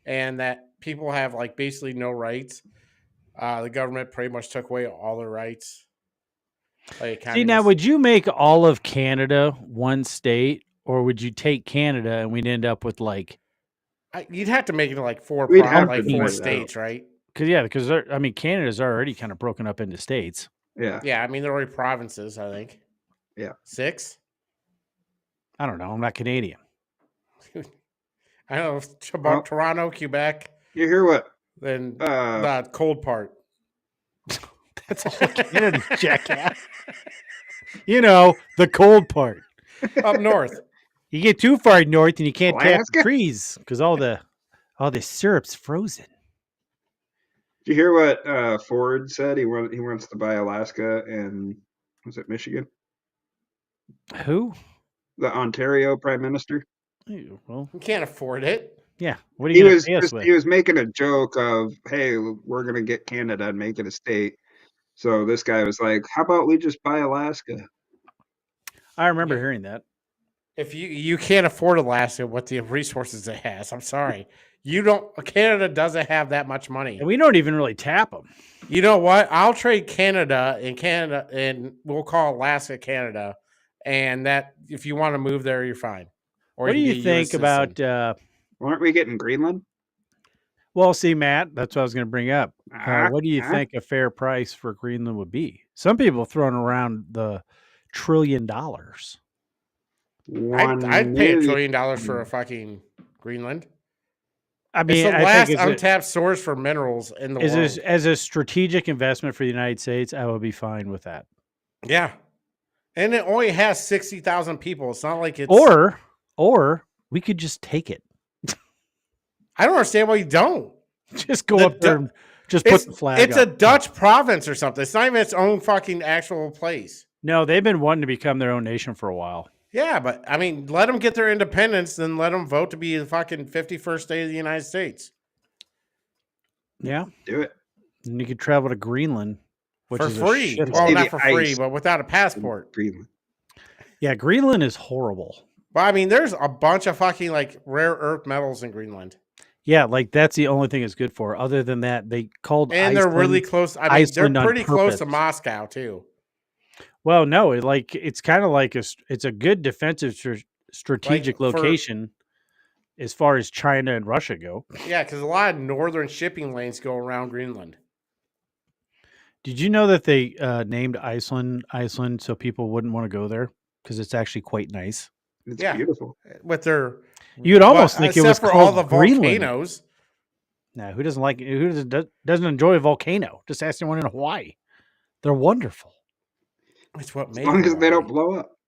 and that people have like basically no rights. The government pretty much took away all their rights. Like See, now, would you make all of Canada one state, or would you take Canada and we'd end up with like? You'd have to make it like four We'd have to four divide it states, out. right? Because I mean, Canada's already kind of broken up into states. Yeah. Yeah, I mean, they're already provinces, I think. Yeah. 6? I don't know. I'm not Canadian. I don't know about Toronto, Quebec, You hear what? then the cold part. That's all Canada, jackass. The cold part. Up north. You get too far north and you can't tap Alaska? the trees because all the syrup's frozen. Did you hear what Ford said? He wants to buy Alaska and was it Michigan? Who? The Ontario Prime Minister. Well, You can't afford it. yeah. What are you going to pay us with? He was making a joke of, "Hey, we're going to get Canada and make it a state." So this guy was like, "How about we just buy Alaska?" I remember hearing that. If you can't afford Alaska with the resources it has, I'm sorry. Canada doesn't have that much money. And we don't even really tap them. You know what? I'll trade Canada and we'll call Alaska Canada. And that if you want to move there, you're fine. Or What do can you be a think US about citizen. Aren't we getting Greenland? well, see, Matt, that's what I was going to bring up. What do you think a fair price for Greenland would be? Some people have thrown around the $1 trillion. I'd pay $1 trillion for a fucking Greenland. I mean, It's the I last think untapped source for minerals in the world. as a strategic investment for the United States, I would be fine with that. Yeah. And it only has 60,000 people. It's not like it's... Or We could just take it. I don't understand why you don't. Just go The up there Du- and just put the flag It's a up. Dutch province or something. It's not even its own fucking actual place. No, they've been wanting to become their own nation for a while. Yeah, but I mean, let them get their independence, then let them vote to be the fucking 51st state of the United States Yeah. Do it. And you could travel to Greenland, which for is free. a shithole. Well, See not the for free, ice. but without a passport. Greenland. Yeah, Greenland is horrible. But I mean, there's a bunch of fucking like rare earth metals in Greenland, Yeah, like that's the only thing it's good for. Other than that, they called and they're really close. I mean, Iceland they're on pretty close to purpose. Moscow too. Well, no, it's kind of like it's a good defensive strategic Like, for- location as far as China and Russia go. Yeah, because a lot of northern shipping lanes go around Greenland. Did you know that they named Iceland so people wouldn't want to go there because it's actually quite nice? It's Yeah. beautiful. With their, You'd almost think it except was for called all the Greenland. volcanoes. Now, who doesn't enjoy a volcano? Just ask anyone in Hawaii. They're wonderful. It's what As made long as they Hawaii. don't blow up.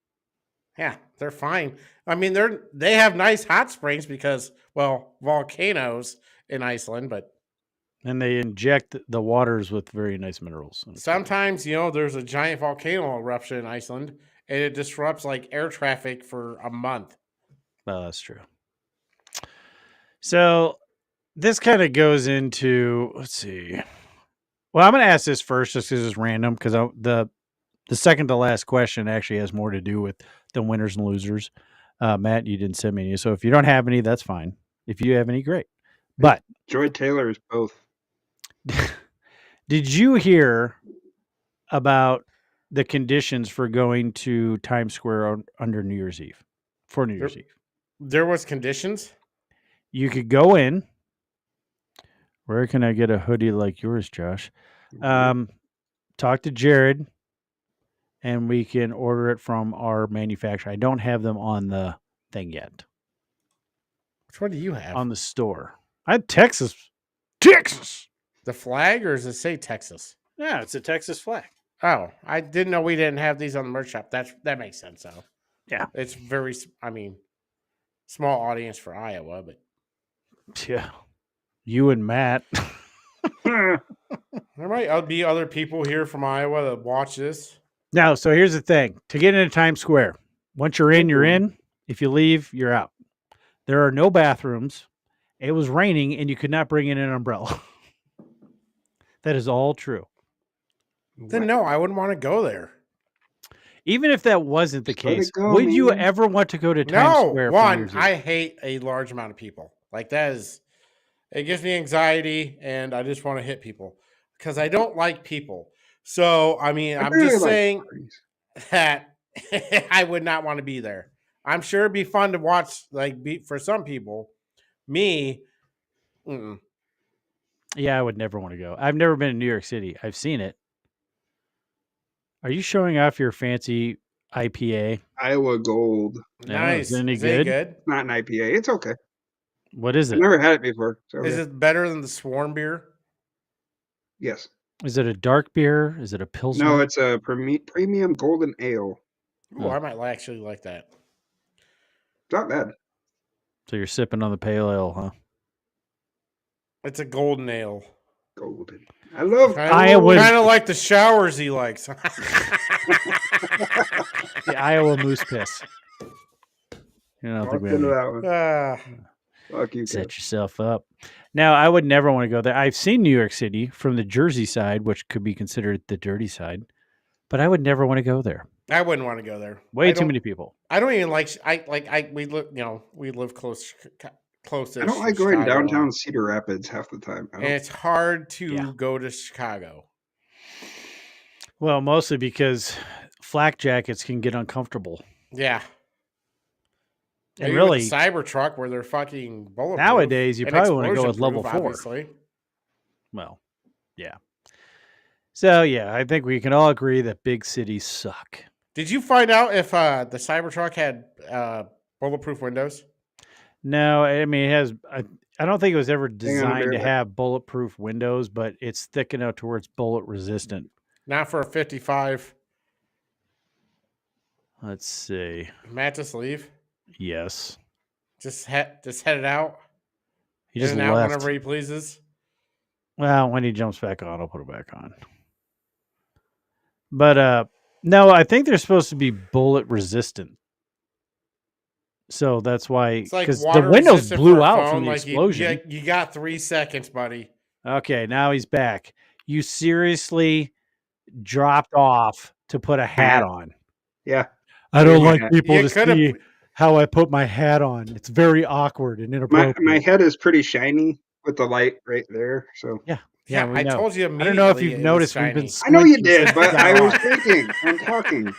Yeah, they're fine. I mean, they have nice hot springs because, well, volcanoes in Iceland, but And they inject the waters with very nice minerals. sometimes, there's a giant volcano eruption in Iceland and it disrupts like air traffic for a month. Well, that's true. So this kind of goes into, let's see. Well, I'm going to ask this first just because it's random because the second to last question actually has more to do with the winners and losers. Matt, you didn't send me any. So if you don't have any, that's fine. If you have any, great. But Joy Taylor is both. did you hear about the conditions for going to Times Square under New Year's Eve? For New Year's Eve. There was conditions. You could go in. Where can I get a hoodie like yours, Josh? Talk to Jared, and we can order it from our manufacturer. I don't have them on the thing yet. Which one do you have? On the store. I had Texas. Texas! The flag, or does it say Texas? Yeah, it's a Texas flag. Oh, I didn't know we didn't have these on the merch shop. That makes sense, though. Yeah. It's very, small audience for Iowa, but Yeah. You and Matt. there might be other people here from Iowa that watch this. Now, so here's the thing. To get into Times Square, once you're in, you're in. If you leave, you're out. There are no bathrooms. It was raining, and you could not bring in an umbrella. That is all true. Then no, I wouldn't want to go there. Even if that wasn't the Just let it case, go, would you man. ever want to go to Times No, Square? For New one, Year's Eve? I hate a large amount of people. Like it gives me anxiety, and I just want to hit people because I don't like people. So, I'm really just like saying parties. that I would not want to be there. I'm sure it'd be fun to watch, for some people. Me, Yeah, I would never want to go. I've never been in New York City. I've seen it. Are you showing off your fancy IPA? Iowa Gold. No, nice. is it any Is good? it good? It's not an IPA. It's okay. What is I've it? never had it before. So Is it better than the Swarm beer? Yes. Is it a dark beer? Is it a Pilsner? No, it's a premium golden ale. Ooh, I might actually like that. It's not bad. So you're sipping on the pale ale, huh? It's a golden ale. Golden. I love Iowa- Kind of like the showers he likes. The Iowa Moose Piss. You know, I don't think Walked we have into any. that one. Fuck you, Set Kev. yourself up. Now, I would never want to go there. I've seen New York City from the Jersey side, which could be considered the dirty side, but I would never want to go there. I wouldn't want to go there. Way too many people. I don't even like. We live close. I don't like going downtown Cedar Rapids half the time. And it's hard to Yeah. go to Chicago. Well, mostly because flak jackets can get uncomfortable. Yeah. And Maybe really, with the Cybertruck where they're fucking bulletproof. nowadays, you and probably want to go with explosion-proof, level 4. obviously. Well, yeah. So, yeah, I think we can all agree that big cities suck. Did you find out if the Cybertruck had bulletproof windows? No, I mean, it has. I don't think it was ever designed to barely. have bulletproof windows, but it's thick enough to where it's bullet resistant. Not for a 55. Let's see. Matt, just leave. Yes. Just headed out. He In just and out left. whenever he pleases. Well, when he jumps back on, I'll put it back on. But no, I think they're supposed to be bullet resistant. So that's why, It's like because the water windows resistant for blew a out from phone. the Like explosion. you got 3 seconds, buddy. Okay, now he's back. You seriously dropped off to put a hat on. Yeah. I Here's don't my like hat. people You to could have. see how I put my hat on. It's very awkward and My inappropriate. head is pretty shiny with the light right there. So Yeah, Yeah, we I know. told you I don't know if immediately you've it was noticed we've been shiny. I know you squinting since did, you but got I was on. thinking and talking.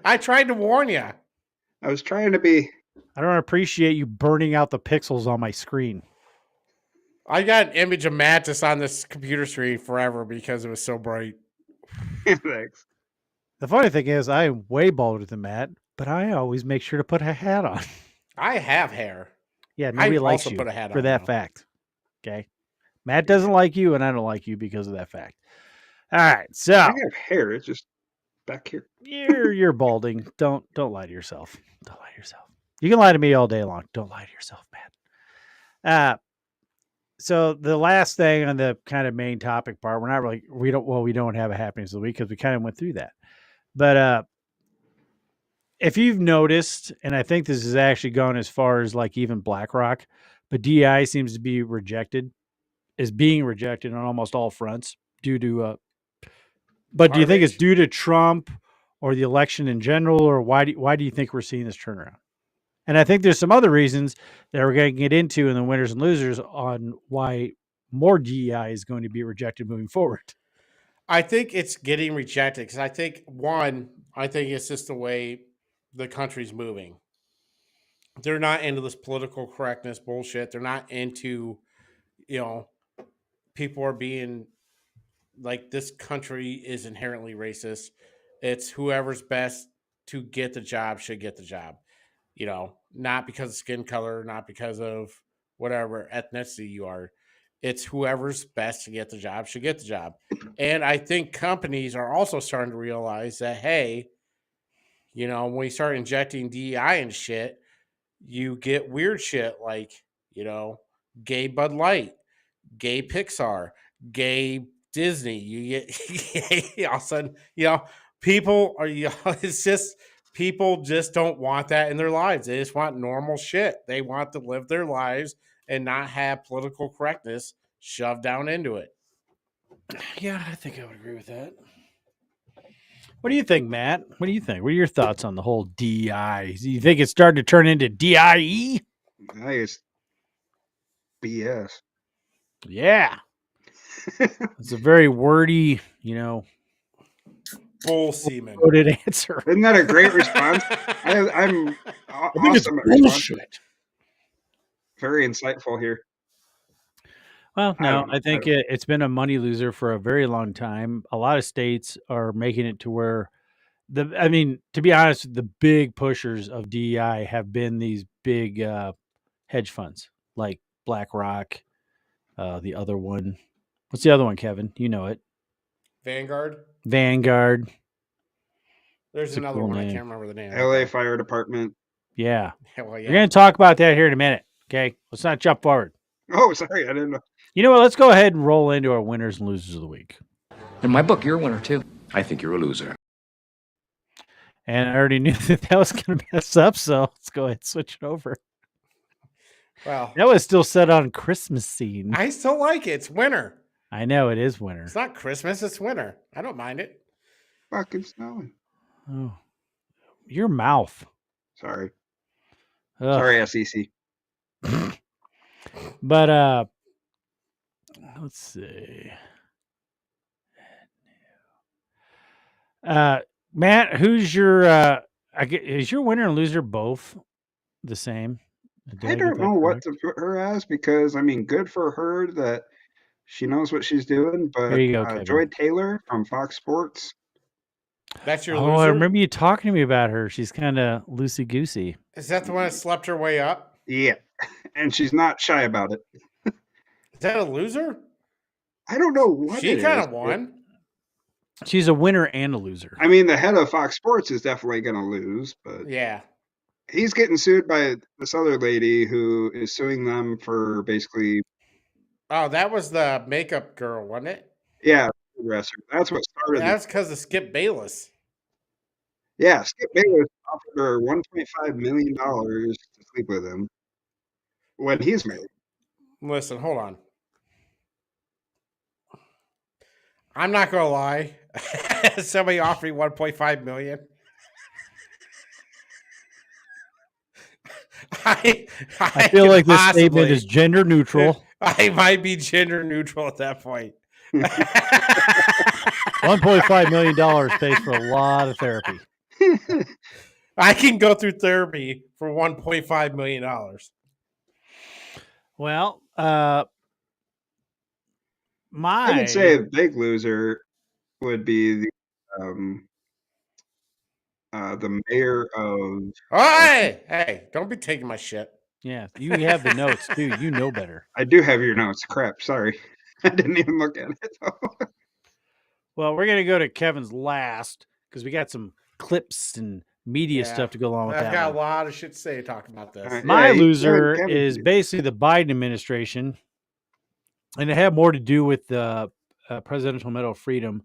I tried to warn you. I was trying to be. I don't appreciate you burning out the pixels on my screen. I got an image of Matt just on this computer screen forever because it was so bright. Thanks. The funny thing is, I am way bolder than Matt, but I always make sure to put a hat on. I have hair. Yeah, nobody I likes also you put a hat for on that now. fact. Okay, Matt doesn't like you, and I don't like you because of that fact. All right, so I have hair. It's just back here. you're balding. Don't lie to yourself. Don't lie to yourself. You can lie to me all day long. Don't lie to yourself, Matt. So the last thing on the kind of main topic part, we don't have a happenings of the week because we kind of went through that. But if you've noticed, and I think this has actually gone as far as like even BlackRock, but DI seems to be being rejected on almost all fronts due to. But do you think it's Garbage. due to Trump or the election in general, or why do you think we're seeing this turnaround? And I think there's some other reasons that we're going to get into in the winners and losers on why more DEI is going to be rejected moving forward. I think it's getting rejected because I think it's just the way the country's moving. They're not into this political correctness bullshit. They're not into, people are being like, this country is inherently racist. It's whoever's best to get the job should get the job. Not because of skin color, not because of whatever ethnicity you are. It's whoever's best to get the job should get the job. And I think companies are also starting to realize that, hey, when you start injecting DEI and shit, you get weird shit like, gay Bud Light, gay Pixar, gay Disney. You get all of a sudden, people are, it's just, people just don't want that in their lives. They just want normal shit. They want to live their lives and not have political correctness shoved down into it. Yeah, I think I would agree with that. What do you think, Matt? What do you think? What are your thoughts on the whole DEI? Do you think it's starting to turn into DIE? I think it's BS. Yeah. It's a very wordy, Bull semen. loaded answer. Isn't that a great response? I'm awesome at response. Very insightful here. Well, no, I I think it's been a money loser for a very long time. A lot of states are making it to where to be honest, the big pushers of DEI have been these big hedge funds like BlackRock, the other one. What's the other one, Kevin? You know it. Vanguard. Vanguard. There's It's a another cool one. I name. can't remember the name. LA Fire Department. Yeah. Well, yeah. We're going to talk about that here in a minute. Okay. Let's not jump forward. Oh, sorry, I didn't know. You know what? Let's go ahead and roll into our winners and losers of the week. In my book, you're a winner too. I think you're a loser. And I already knew that was going to mess up, so let's go ahead and switch it over. Well, that was still set on Christmas scene. I still like it. It's winter. I know it is winter. It's not Christmas. It's winter. I don't mind it. Fucking snowing. Oh, your mouth. Sorry. Ugh. Sorry, SEC. But let's see. Matt, who's your is your winner and loser both the same? I don't know what to put her as because good for her that she knows what she's doing. But There you go, Kevin. Joy Taylor from Fox Sports. That's your Oh, loser? I remember you talking to me about her. She's kind of loosey goosey. Is that the one that slept her way up? Yeah, and she's not shy about it. Is that a loser? I don't know what she kind of won. She's a winner and a loser. The head of Fox Sports is definitely going to lose, but yeah, He's getting sued by this other lady who is suing them for basically, Oh, that was the makeup girl, wasn't it? yeah, dresser. That's what started the. That's because of Skip Bayless. Yeah, Skip Bayless offered her $1.5 million to sleep with him when he's married. Listen, hold on. I'm not gonna lie. Somebody offered me 1.5 million. I feel could like this statement possibly- is gender neutral. I might be gender neutral at that point. $1.5 million pays for a lot of therapy. I can go through therapy for $1.5 million. Well, I would say a big loser would be the mayor of. Oh, hey, don't be taking my shit. yeah, you have the notes, dude. You know better. I do have your notes. Crap, sorry. I didn't even look at it. Well, we're gonna go to Kevin's last because we got some clips and media stuff to go along with I've that. got one. a lot of shit to say talking about this. All right. My Yeah, loser Kevin, is please. basically the Biden administration, and it had more to do with the Presidential Medal of Freedom.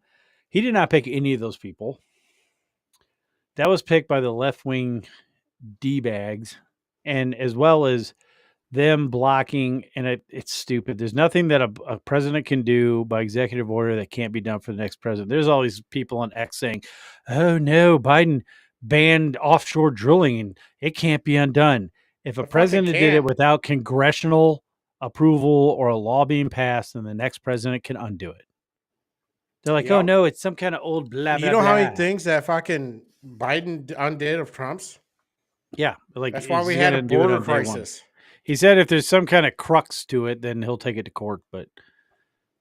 He did not pick any of those people. That was picked by the left wing D-bags, and as well as them blocking, and it's stupid. There's nothing that a president can do by executive order that can't be done for the next president. There's all these people on X saying, oh no, Biden banned offshore drilling and it can't be undone. If a president did it without congressional approval or a law being passed, then the next president can undo it. They're like, oh no, it's some kind of old blah, blah, You know how blah. many things that fucking Biden undid of Trump's? Yeah. Like, that's why we had a border crisis. He said if there's some kind of crux to it, then he'll take it to court, but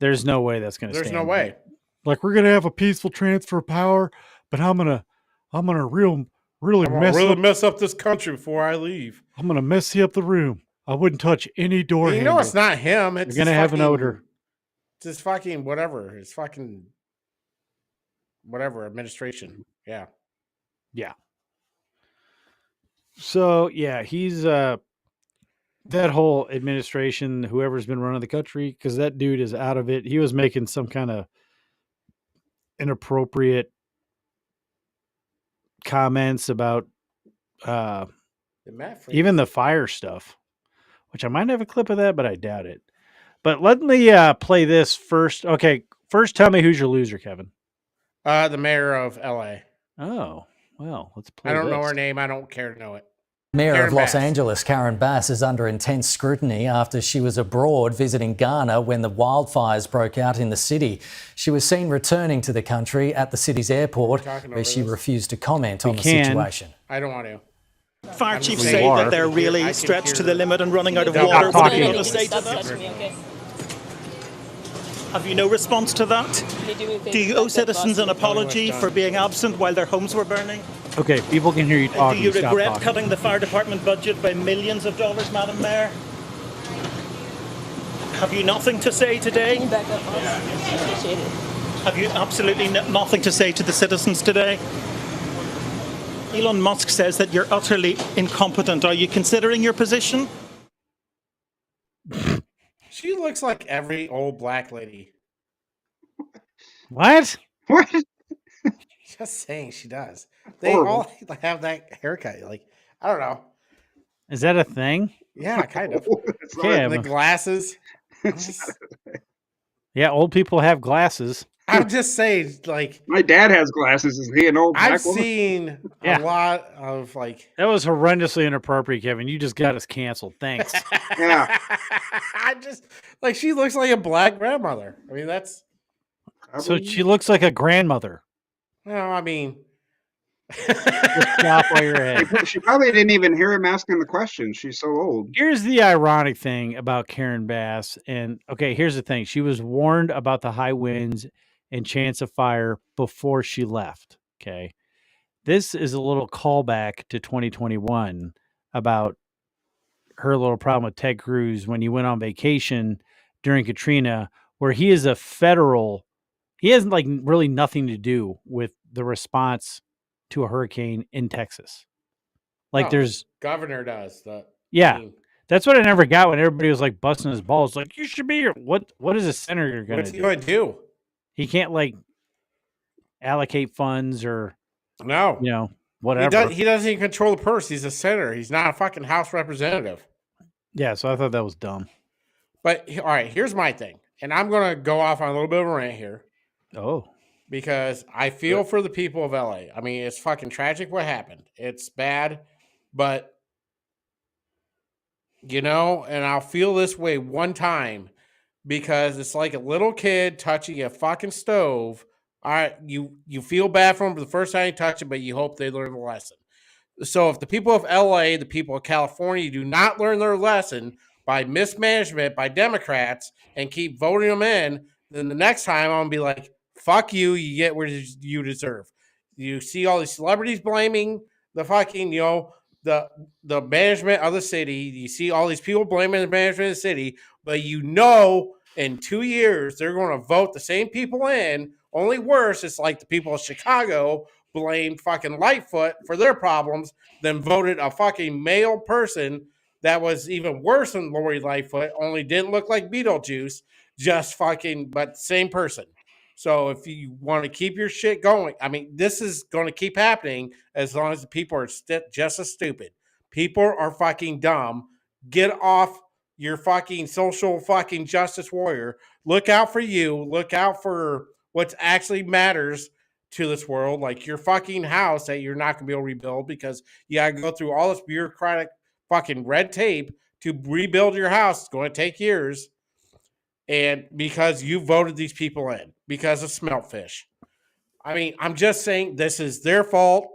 there's no way that's going to stand. There's no way. Like, we're going to have a peaceful transfer of power, but I'm going to really mess up this country before I leave. I'm going to mess up the room. I wouldn't touch any door handle. You know it's not him. It's going to have an odor. It's just fucking whatever. It's fucking whatever administration. Yeah. Yeah. So, yeah, he's that whole administration, whoever's been running the country, because that dude is out of it. He was making some kind of inappropriate comments about even the fire stuff, which I might have a clip of that, but I doubt it. But let me play this first. Okay, first tell me who's your loser, Kevin. The mayor of LA. Oh, well, let's play I don't this. know her name. I don't care to know it. Mayor of Los Angeles, Karen Bass, is under intense scrutiny after she was abroad visiting Ghana when the wildfires broke out in the city. She was seen returning to the country at the city's airport, where she refused to comment on the situation. I don't want to. Fire chiefs say that they're really stretched to the limit and running out of water. What do you want to say to that? Have you no response to that? Do you owe citizens an apology for being absent while their homes were burning? Okay, people can hear you talking. Do you regret cutting the fire department budget by millions of dollars, Madam Mayor? Have you nothing to say today? Can you back up? Appreciate it. Have you absolutely nothing to say to the citizens today? Elon Musk says that you're utterly incompetent. Are you considering your position? She looks like every old black lady. What? What? Just saying, she does. They all have that haircut. Like, I don't know. Is that a thing? Yeah, kind of. Yeah, the glasses. Yeah, old people have glasses. I'm just saying, like, my dad has glasses. Is he an old black I've woman? seen a lot of like. That was horrendously inappropriate, Kevin. You just got us canceled. Thanks. Yeah. I just like she looks like a black grandmother. I mean, that's so she looks like a grandmother. Well, I mean, just stop while you're ahead. She probably didn't even hear him asking the question. She's so old. Here's the ironic thing about Karen Bass. And okay, here's the thing. She was warned about the high winds and chance of fire before she left. Okay. This is a little callback to 2021 about her little problem with Ted Cruz when he went on vacation during Katrina, where he is he has like really nothing to do with the response to a hurricane in Texas. Like No, there's governor does. yeah. That's what I never got when everybody was like busting his balls. Like, you should be here. What is a senator gonna What's he do? going to do? He can't like allocate funds or No. whatever. He doesn't even control the purse. He's a senator. He's not a fucking House representative. Yeah, so I thought that was dumb. But all right, here's my thing, and I'm gonna go off on a little bit of a rant here. Oh. Because I feel for the people of LA. I mean, it's fucking tragic what happened. It's bad, but and I'll feel this way one time because it's like a little kid touching a fucking stove. All right, you feel bad for them the first time you touch it, but you hope they learn the lesson. So if the people of LA, the people of California do not learn their lesson by mismanagement by Democrats and keep voting them in, then the next time I'm gonna be like, fuck you, you get what you deserve. You see all these celebrities blaming the fucking, the management of the city. You see all these people blaming the management of the city, but in 2 years they're going to vote the same people in. Only worse, it's like the people of Chicago blamed fucking Lightfoot for their problems, then voted a fucking male person that was even worse than Lori Lightfoot, only didn't look like Beetlejuice, but same person. So if you want to keep your shit going, I mean, this is going to keep happening as long as the people are just as stupid. People are fucking dumb. Get off your fucking social fucking justice warrior. Look out for you. Look out for what actually matters to this world, like your fucking house that you're not going to be able to rebuild because you got to go through all this bureaucratic fucking red tape to rebuild your house. It's going to take years. And because you voted these people in because of smelt fish. I mean, I'm just saying this is their fault.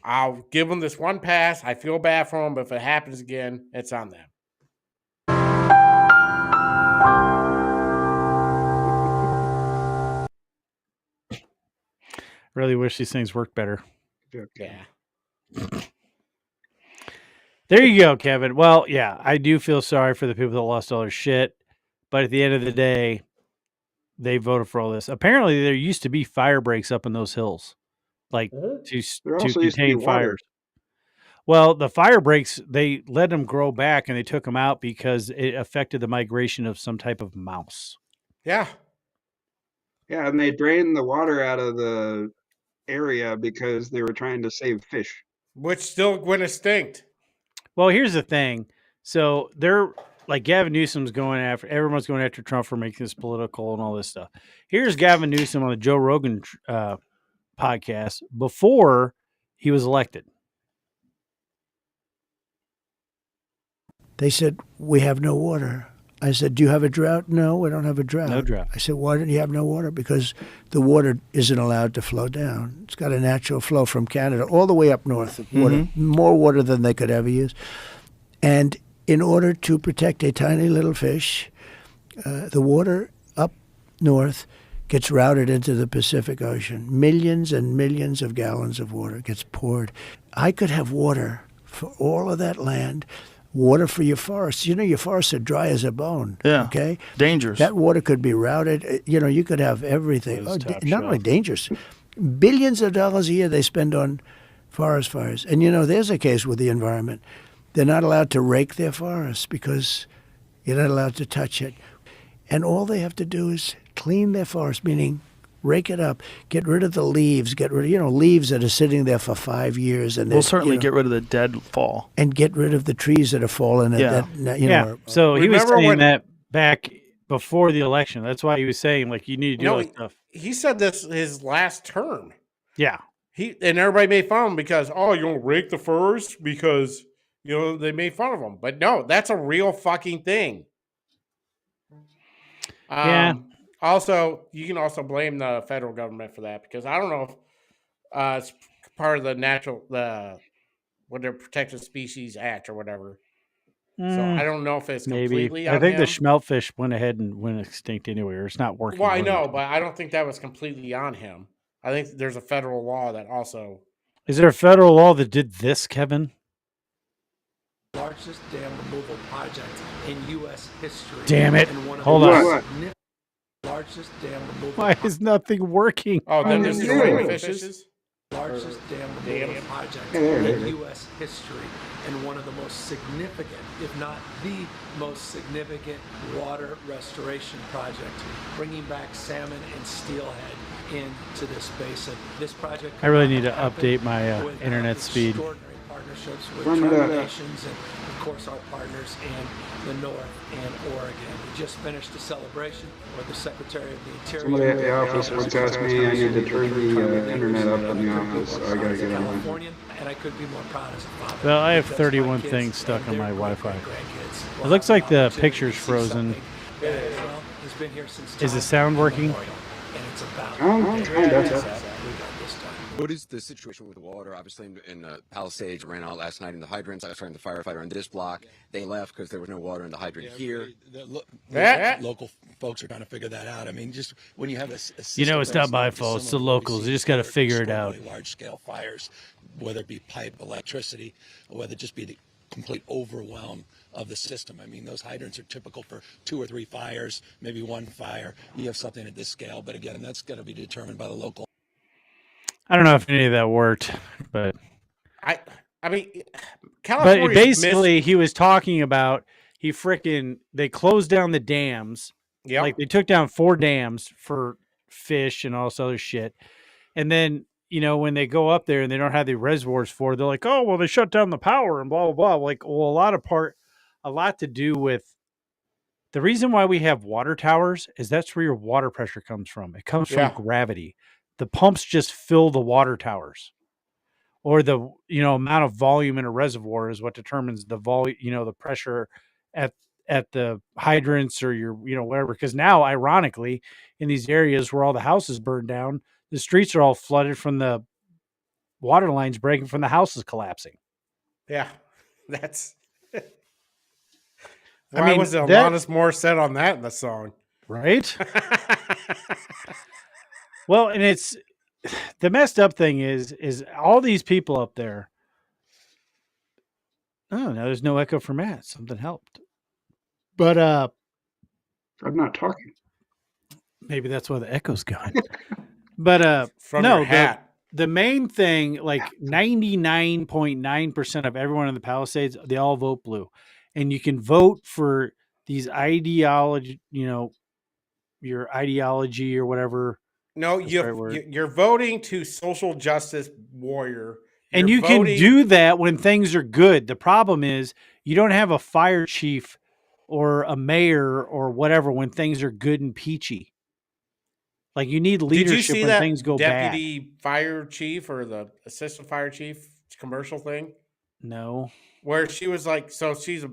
I'll give them this one pass. I feel bad for them, but if it happens again, it's on them. Really wish these things worked better. Yeah. There you go, Kevin. Well, yeah, I do feel sorry for the people that lost all their shit. But at the end of the day, they voted for all this. Apparently, there used to be fire breaks up in those hills, like to contain fires. Well, the fire breaks, they let them grow back and they took them out because it affected the migration of some type of mouse. Yeah. Yeah, and they drained the water out of the area because they were trying to save fish. Which still went extinct. Well, here's the thing. So they're like Gavin Newsom's everyone's going after Trump for making this political and all this stuff. Here's Gavin Newsom on the Joe Rogan podcast before he was elected. They said, we have no water. I said, do you have a drought? No, we don't have a drought. No drought. I said, why don't you have no water? Because the water isn't allowed to flow down. It's got a natural flow from Canada all the way up north. Water, more water than they could ever use. And in order to protect a tiny little fish, the water up north gets routed into the Pacific Ocean. Millions and millions of gallons of water gets poured. I could have water for all of that land. Water for your forests. Your forests are dry as a bone. Yeah. Okay? Dangerous. That water could be routed. You could have everything. Not only dangerous. Billions of dollars a year they spend on forest fires. And, there's a case with the environment. They're not allowed to rake their forests because you're not allowed to touch it. And all they have to do is clean their forest, meaning rake it up, get rid of the leaves, get rid of, leaves that are sitting there for 5 years. And we'll certainly get rid of the dead fall. And get rid of the trees that have fallen. So he was saying that back before the election. That's why he was saying, like, you need to do all this stuff. He said this his last term. Yeah. And everybody made fun of him because, you don't rake the forest because, they made fun of him. But no, that's a real fucking thing. Yeah. Also, you can also blame the federal government for that because I don't know if it's part of the Protected Species Act or whatever. So I don't know if it's completely on I think him. the schmeltfish went ahead and went extinct anyway, or it's not working. Well, I know, but I don't think that was completely on him. I think there's a federal law that also... Is there a federal law that did this, Kevin? Largest dam removal project in U.S. history. Damn it. Hold on. Largest dam removal. Why is nothing working? Oh, then there's destroying fishes? largest dam removal project there it in is. U.S. history, and one of the most significant, if not the most significant, water restoration project, bringing back salmon and steelhead into this basin. This project I really need to update my internet speed. Extraordinary partnerships with Run it tribal up. nations and, of course, our partners in the North and Oregon. We just finished a celebration where the Secretary of the Interior. Somebody at the office once asked me I need to turn the internet up in the office, so I gotta get on that. California, and I couldn't be more proud as a father. Well, I have because 31 my kids things stuck and on my their Wi-Fi. great-grandkids It will looks have like an the opportunity picture's to see frozen. something that, well, has been here since Is the time sound working? immemorial, and it's about Kind of. we got this done. What is the situation with the water? Obviously, in Palisades ran out last night in the hydrants. I was talking to the firefighter on this block. They left because there was no water in the hydrant here. Local folks are trying to figure that out. I mean, just when you have a You know, it's not my fault. It's the locals. You just got to figure it out. Large-scale fires, whether it be pipe, electricity, or whether it just be the complete overwhelm of the system. I mean, those hydrants are typical for 2 or 3 fires, maybe 1 fire. You have something at this scale, but again, that's got to be determined by the local. I don't know if any of that worked, but I mean, California. But basically, he was talking about they closed down the dams. Yep. Like they took down 4 dams for fish and all this other shit. And then, when they go up there and they don't have the reservoirs for it, they're like, oh, well, they shut down the power and blah, blah, blah. Like, well, a lot to do with the reason why we have water towers is that's where your water pressure comes from. It comes from gravity. The pumps just fill the water towers. Or the amount of volume in a reservoir is what determines the volume, the pressure at the hydrants or your whatever. Because now, ironically, in these areas where all the houses burned down, the streets are all flooded from the water lines breaking from the houses collapsing. Yeah, that's. Why was Alanis Morissette on that in the song? Right? Well, and it's the messed up thing is all these people up there. Oh, now there's no echo for Matt. Something helped. But I'm not talking. Maybe that's why the echo's gone. But From no, your hat. The main thing, like 99.9% of everyone in the Palisades, they all vote blue. And you can vote for these ideology, your ideology or whatever. No, you're voting to social justice warrior. And you can do that when things are good. The problem is you don't have a fire chief or a mayor or whatever when things are good and peachy. Like you need leadership Did you see when that things go deputy fire chief or the assistant fire chief commercial thing? No. Where she was like, so she's a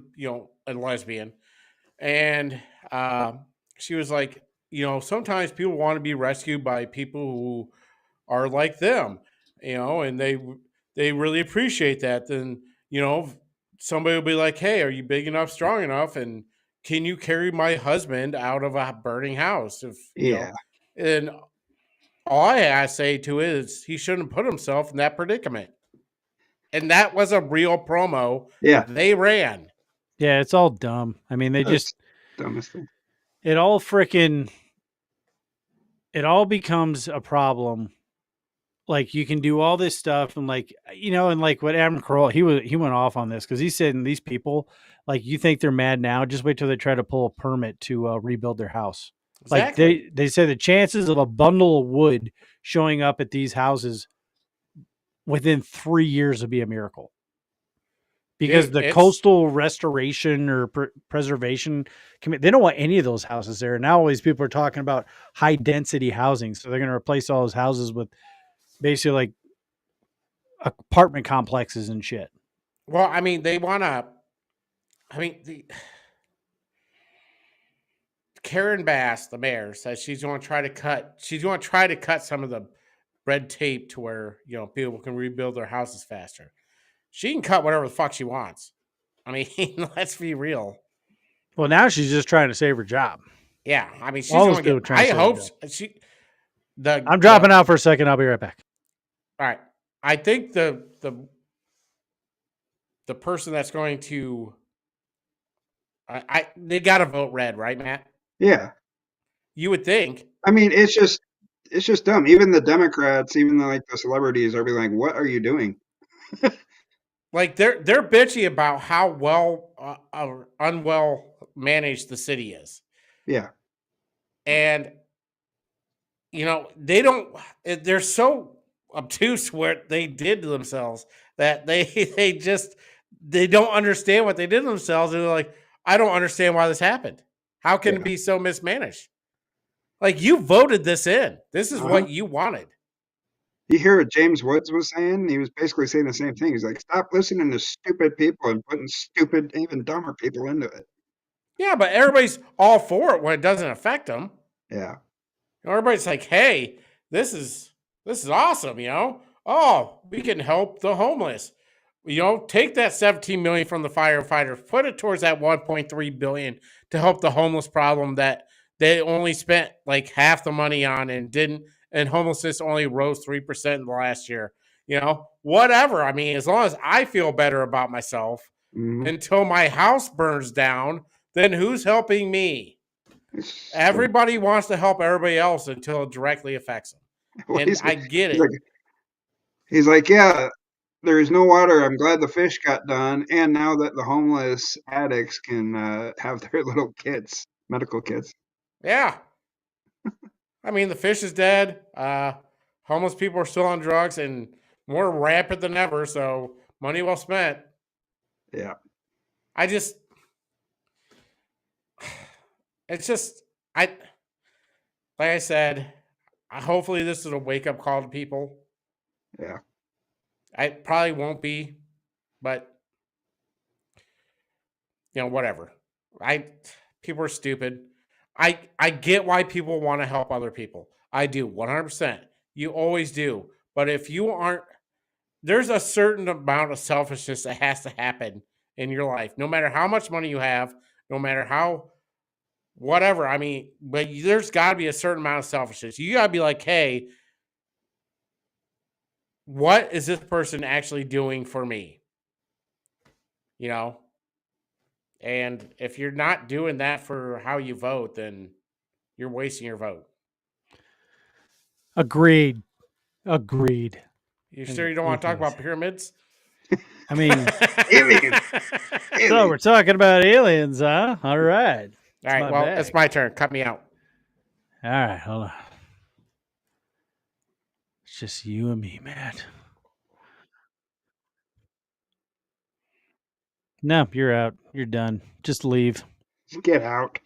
lesbian, and she was like, sometimes people want to be rescued by people who are like them, and they really appreciate that. Then somebody will be like, hey, are you big enough, strong enough, and can you carry my husband out of a burning house? And all I say to it is he shouldn't put himself in that predicament. And that was a real promo. Yeah. They ran. Yeah, it's all dumb. I mean, That's dumbest thing. It all becomes a problem. Like you can do all this stuff and and like what Adam Carolla, he went off on this because he said, and these people, like you think they're mad now, just wait till they try to pull a permit to rebuild their house. Exactly. Like they say the chances of a bundle of wood showing up at these houses within 3 years would be a miracle. Because the coastal restoration or preservation, they don't want any of those houses there. Now all these people are talking about high density housing. So they're going to replace all those houses with basically like apartment complexes and shit. Well, I mean, they want to, Karen Bass, the mayor, says she's going to try to cut some of the red tape to where, people can rebuild their houses faster. She can cut whatever the fuck she wants. I mean, let's be real. Well, now she's just trying to save her job. Yeah, I mean, she's going to get. I hope she. I'm dropping out for a second. I'll be right back. All right, I think the person that's going to. They got to vote red, right, Matt? Yeah. You would think. I mean, it's it's just dumb. Even the Democrats, even the celebrities, are being like, "What are you doing?" Like they're bitchy about how unwell managed the city is, Yeah, and they don't. They're so obtuse what they did to themselves that they don't understand what they did to themselves, and they're like, I don't understand why this happened. How can it yeah. be so mismanaged? Like, you voted this in. This is Uh-huh. what you wanted. You hear what James Woods was saying? He was basically saying the same thing. He's like, "Stop listening to stupid people and putting stupid, even dumber people into it." Yeah, but everybody's all for it when it doesn't affect them. Yeah, Everybody's like, "Hey, this is awesome." Oh, we can help the homeless. Take that 17 million from the firefighters, put it towards that 1.3 billion to help the homeless problem that they only spent like half the money on and didn't. And homelessness only rose 3% in the last year. Whatever. I mean, as long as I feel better about myself hmm until my house burns down, then who's helping me? so, Everybody wants to help everybody else until it directly affects them. well, And I get he's it. like, he's like, "Yeah, there is no water. I'm glad the fish got done, and now that the homeless addicts can have their little kits, medical kits." Yeah. I mean, the fish is dead. Homeless people are still on drugs and more rampant than ever. So money well spent. Yeah, I just, it's just, like I said, hopefully this is a wake up call to people. yeah. I probably won't be, but whatever. I People are stupid. I get why people want to help other people. I do 100%. You always do. But if you aren't, there's a certain amount of selfishness that has to happen in your life, no matter how much money you have, no matter how whatever. I mean, but there's got to be a certain amount of selfishness. You got to be like, hey, what is this person actually doing for me? You know, and if you're not doing that for how you vote, then you're wasting your vote. Agreed. Agreed. You sure you don't want to talk about pyramids? I mean, aliens. So we're talking about aliens, huh? All right. All right. Well, it's my turn. Cut me out. All right. Hold on. It's just you and me, Matt. No, you're out. You're done. Just leave. Just get out.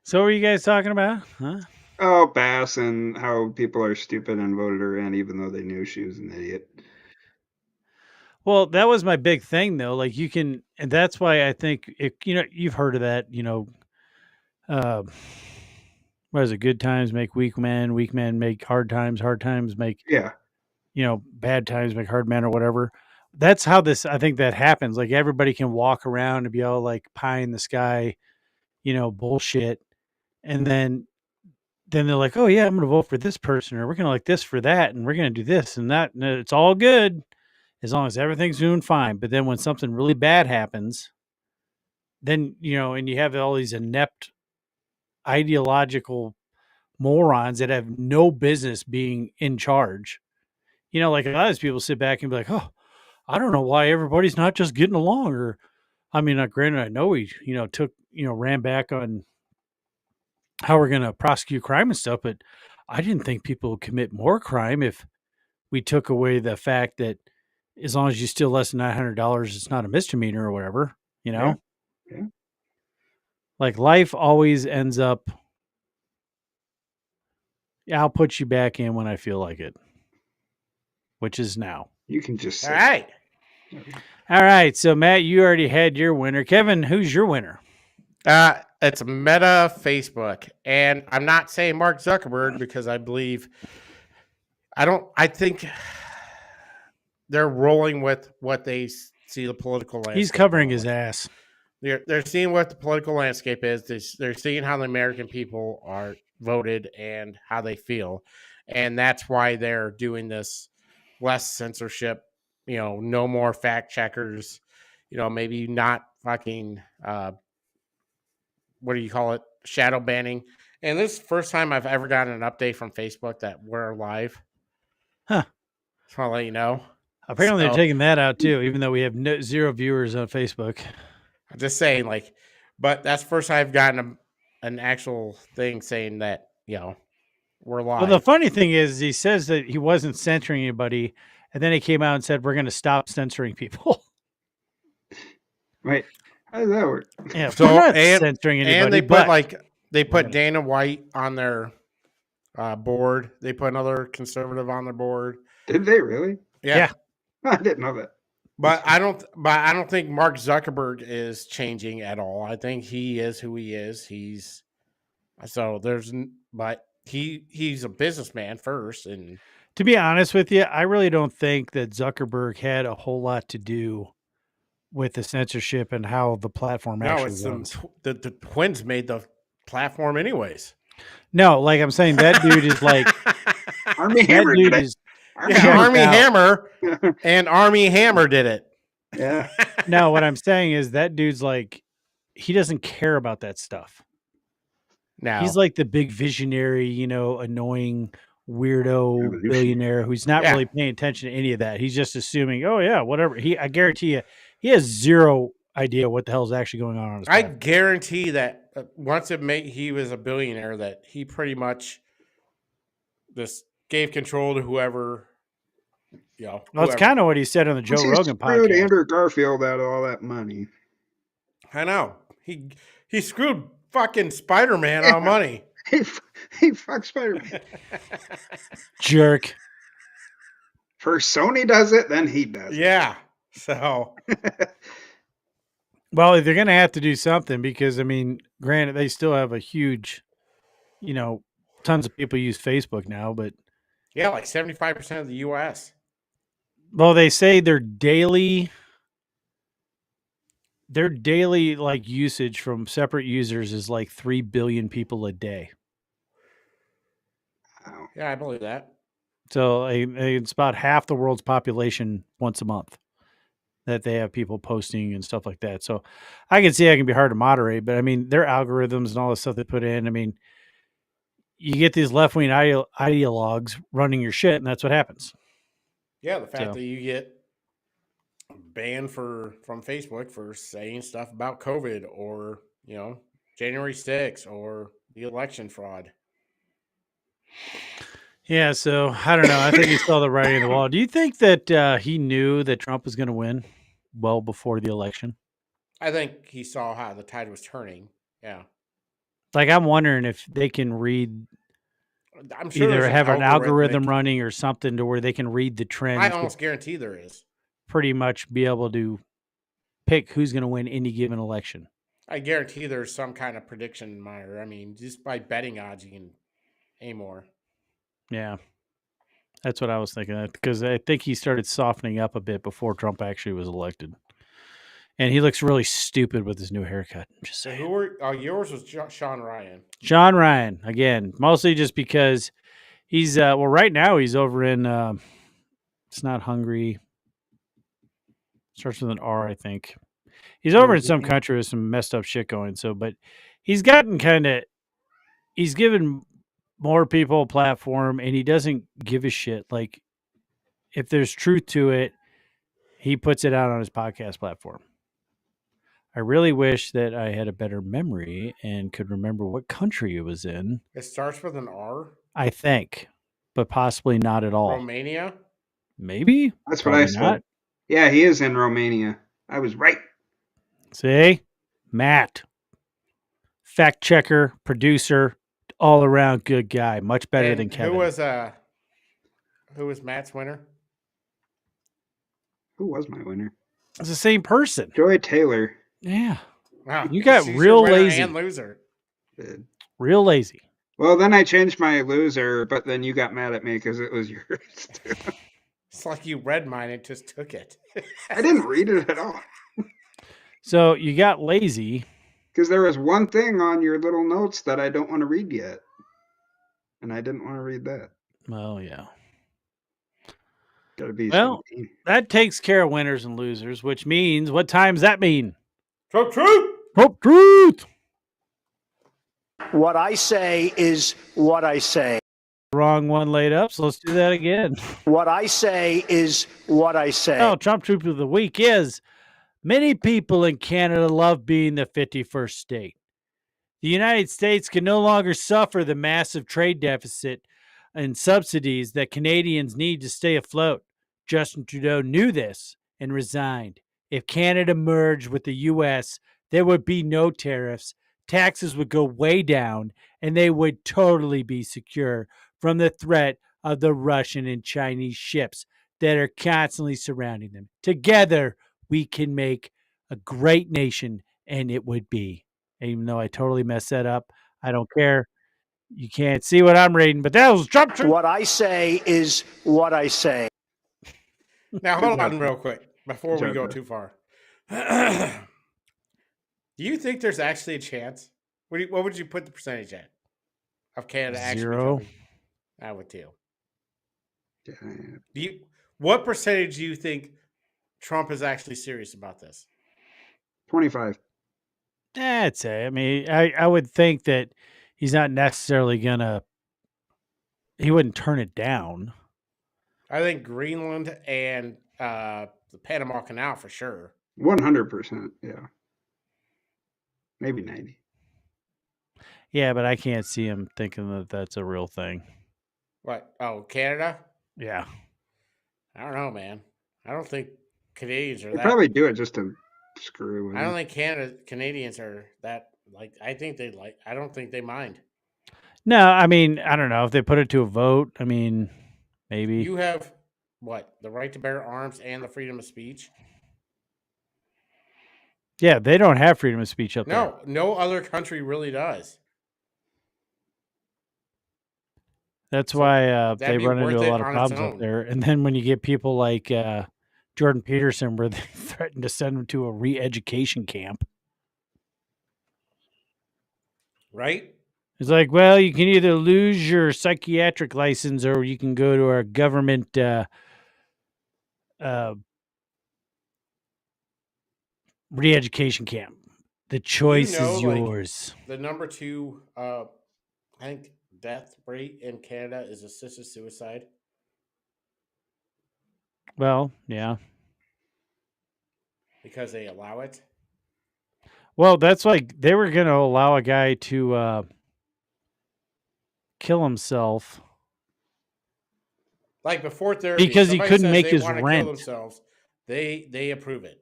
So, what were you guys talking about? Huh? Oh, Bass and how people are stupid and voted her in, even though they knew she was an idiot. Well, that was my big thing, though. Like, you can, and that's why I think you've heard of that. Uh, what is it? Good times make weak men make hard times make Yeah, bad times make hard men, or whatever. That's how I think that happens. Like, everybody can walk around and be all like pie in the sky, bullshit, and then they're like, oh yeah, I'm going to vote for this person, or we're going to like this for that, and we're going to do this and that, and it's all good as long as everything's doing fine. But then when something really bad happens, then and you have all these inept ideological morons that have no business being in charge. Like, a lot of these people sit back and be like, oh, I don't know why everybody's not just getting along. Or, I mean, granted, I know he, ran back on how we're going to prosecute crime and stuff, but I didn't think people would commit more crime if we took away the fact that as long as you steal less than $900, it's not a misdemeanor or whatever, yeah, yeah. Like, life always ends up, I'll put you back in when I feel like it, which is now. You can just say. All right. All right. So, Matt, you already had your winner. Kevin, who's your winner? It's Meta Facebook. And I'm not saying Mark Zuckerberg because I think they're rolling with what they see the political landscape. He's covering his ass. They're seeing what the political landscape is. They're seeing how the American people are voted and how they feel. And that's why they're doing this less censorship, no more fact checkers, maybe not fucking, what do you call it? Shadow banning And this is the first time I've ever gotten an update from Facebook that we're live. Huh. Just want to let you know. Apparently, they're taking that out too, even though we have zero viewers on Facebook. I'm just saying, like, but that's the first time I've gotten an actual thing saying that, we're live. Well, the funny thing is, he says that he wasn't censoring anybody, and then he came out and said, we're going to stop censoring people. Right. How does that work? Yeah, so, we're not censoring anybody. And they put Dana White on their board. They put another conservative on their board. Did they really? Yeah. I didn't know that. But I don't think Mark Zuckerberg is changing at all. I think he is who he is. He's a businessman first. And to be honest with you, I really don't think that Zuckerberg had a whole lot to do with the censorship and how the platform actually runs. The twins made the platform anyways. No, like I'm saying, that dude is like Army Hammer. Army Hammer and Army Hammer did it. Yeah. No, what I'm saying is that dude's like, he doesn't care about that stuff. No. He's like the big visionary, annoying weirdo billionaire who's not really paying attention to any of that. He's just assuming, oh yeah, whatever. I guarantee you, he has zero idea what the hell is actually going on his platform. I guarantee that once he was a billionaire, that he pretty much just gave control to whoever. Well, that's kind of what he said on the Joe Rogan podcast. Screwed Andrew Garfield out of all that money. I know he screwed fucking Spider-Man out of money. He fucked Spider-Man. Jerk. First Sony does it, then he does it. Yeah. So. Well, they're going to have to do something because, granted, they still have a huge, tons of people use Facebook now, but. Yeah, like 75% of the U.S. Well, they say their daily like usage from separate users is like 3 billion people a day. Yeah, I believe that. So it's about half the world's population once a month that they have people posting and stuff like that. So I can see it can be hard to moderate, but their algorithms and all the stuff they put in, you get these left-wing ideologues running your shit, and that's what happens. Yeah, the fact that you get banned from Facebook for saying stuff about COVID or, January 6th or the election fraud. Yeah, so I don't know. I think he saw the writing on the wall. Do you think that he knew that Trump was going to win well before the election? I think he saw how the tide was turning. Yeah. Like, I'm wondering if they can read, I'm sure either have an algorithm running or something to where they can read the trends. I almost guarantee there is. Pretty much be able to pick who's going to win any given election. I guarantee there's some kind of prediction monitor. Just by betting odds, you can aim more. Yeah. That's what I was thinking. Because I think he started softening up a bit before Trump actually was elected. And he looks really stupid with his new haircut. Just saying. Yours was Sean Ryan. Sean Ryan, again, mostly just because he's, right now he's over in, it's not Hungary. Starts with an R, I think. He's over in some country with some messed up shit going. But he's gotten he's given more people a platform, and he doesn't give a shit. Like, if there's truth to it, he puts it out on his podcast platform. I really wish that I had a better memory and could remember what country it was in. It starts with an R? I think, but possibly not at all. Romania? Maybe? That's what I said. Not. Yeah, he is in Romania. I was right. See? Matt. Fact checker, producer, all around good guy. Much better than Kevin. Who was Matt's winner? Who was my winner? It's the same person. Joy Taylor. Yeah. Wow. You got real lazy. And loser. Real lazy. Well, then I changed my loser, but then you got mad at me because it was yours too. It's like you read mine and just took it. I didn't read it at all. So you got lazy. Because there was one thing on your little notes that I don't want to read yet. And I didn't want to read that. Well, yeah. Gotta be 17. That takes care of winners and losers, which means, what time does that mean? Trump truth! Trump truth! What I say is what I say. Wrong one laid up, so let's do that again. What I say is what I say. Oh, Trump Trooper of the Week is many people in Canada love being the 51st state. The United States can no longer suffer the massive trade deficit and subsidies that Canadians need to stay afloat. Justin Trudeau knew this and resigned. If Canada merged with the U.S., there would be no tariffs, taxes would go way down, and they would totally be secure from the threat of the Russian and Chinese ships that are constantly surrounding them. Together, we can make a great nation, and it would be. Even though I totally messed that up, I don't care. You can't see what I'm reading, but that was Trump. What I say is what I say. Now, hold on real quick before Good we job, go bro. too far. Do you think there's actually a chance? What would you put the percentage at of Canada actually 0. becoming? I would too. Yeah. What percentage do you think Trump is actually serious about this? 25. I'd say. I mean, I would think that he's not necessarily gonna. He wouldn't turn it down. I think Greenland and the Panama Canal for sure. 100%. Yeah. Maybe 90. Yeah, but I can't see him thinking that that's a real thing. What? Oh, Canada? Yeah. I don't know, man. I don't think Canadians are They that. probably do it just to screw with I don't him. think Canadians are that like. I think they like. I don't think they mind. No, I mean, I don't know if they put it to a vote. I mean, maybe. You have what? The right to bear arms and the freedom of speech. Yeah, they don't have freedom of speech up there. No, no other country really does. That's why they that'd be run into worth a it lot of on its problems up own. there. And then when you get people like Jordan Peterson, where they threaten to send him to a re-education camp, Right? it's like, well, you can either lose your psychiatric license or you can go to our government re-education camp. The choice is yours. Like, the number 2, I think, death rate in Canada is assisted suicide. Well, yeah. Because they allow it. Well, that's like they were going to allow a guy to kill himself. Like before therapy, because he couldn't make his want to rent. kill themselves, they approve it.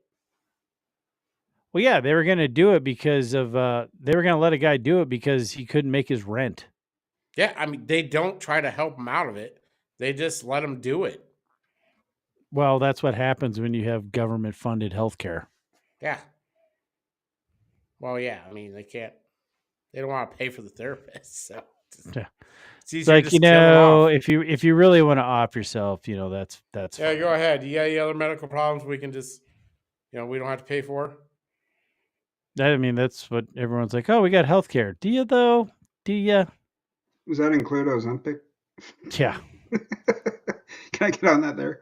Well, yeah, they were going to do it because of they were going to let a guy do it because he couldn't make his rent. Yeah, I mean, they don't try to help him out of it. They just let him do it. Well, that's what happens when you have government funded healthcare. Yeah. Well, yeah, I mean, they don't want to pay for the therapist. So yeah. It's like, if you really want to off yourself, that's yeah, fine. go ahead. You got any other medical problems we can just, we don't have to pay for? I mean, that's what everyone's like, oh, we got healthcare. Do you, though? Do you? Does that include Ozempic? Yeah. Can I get on that there?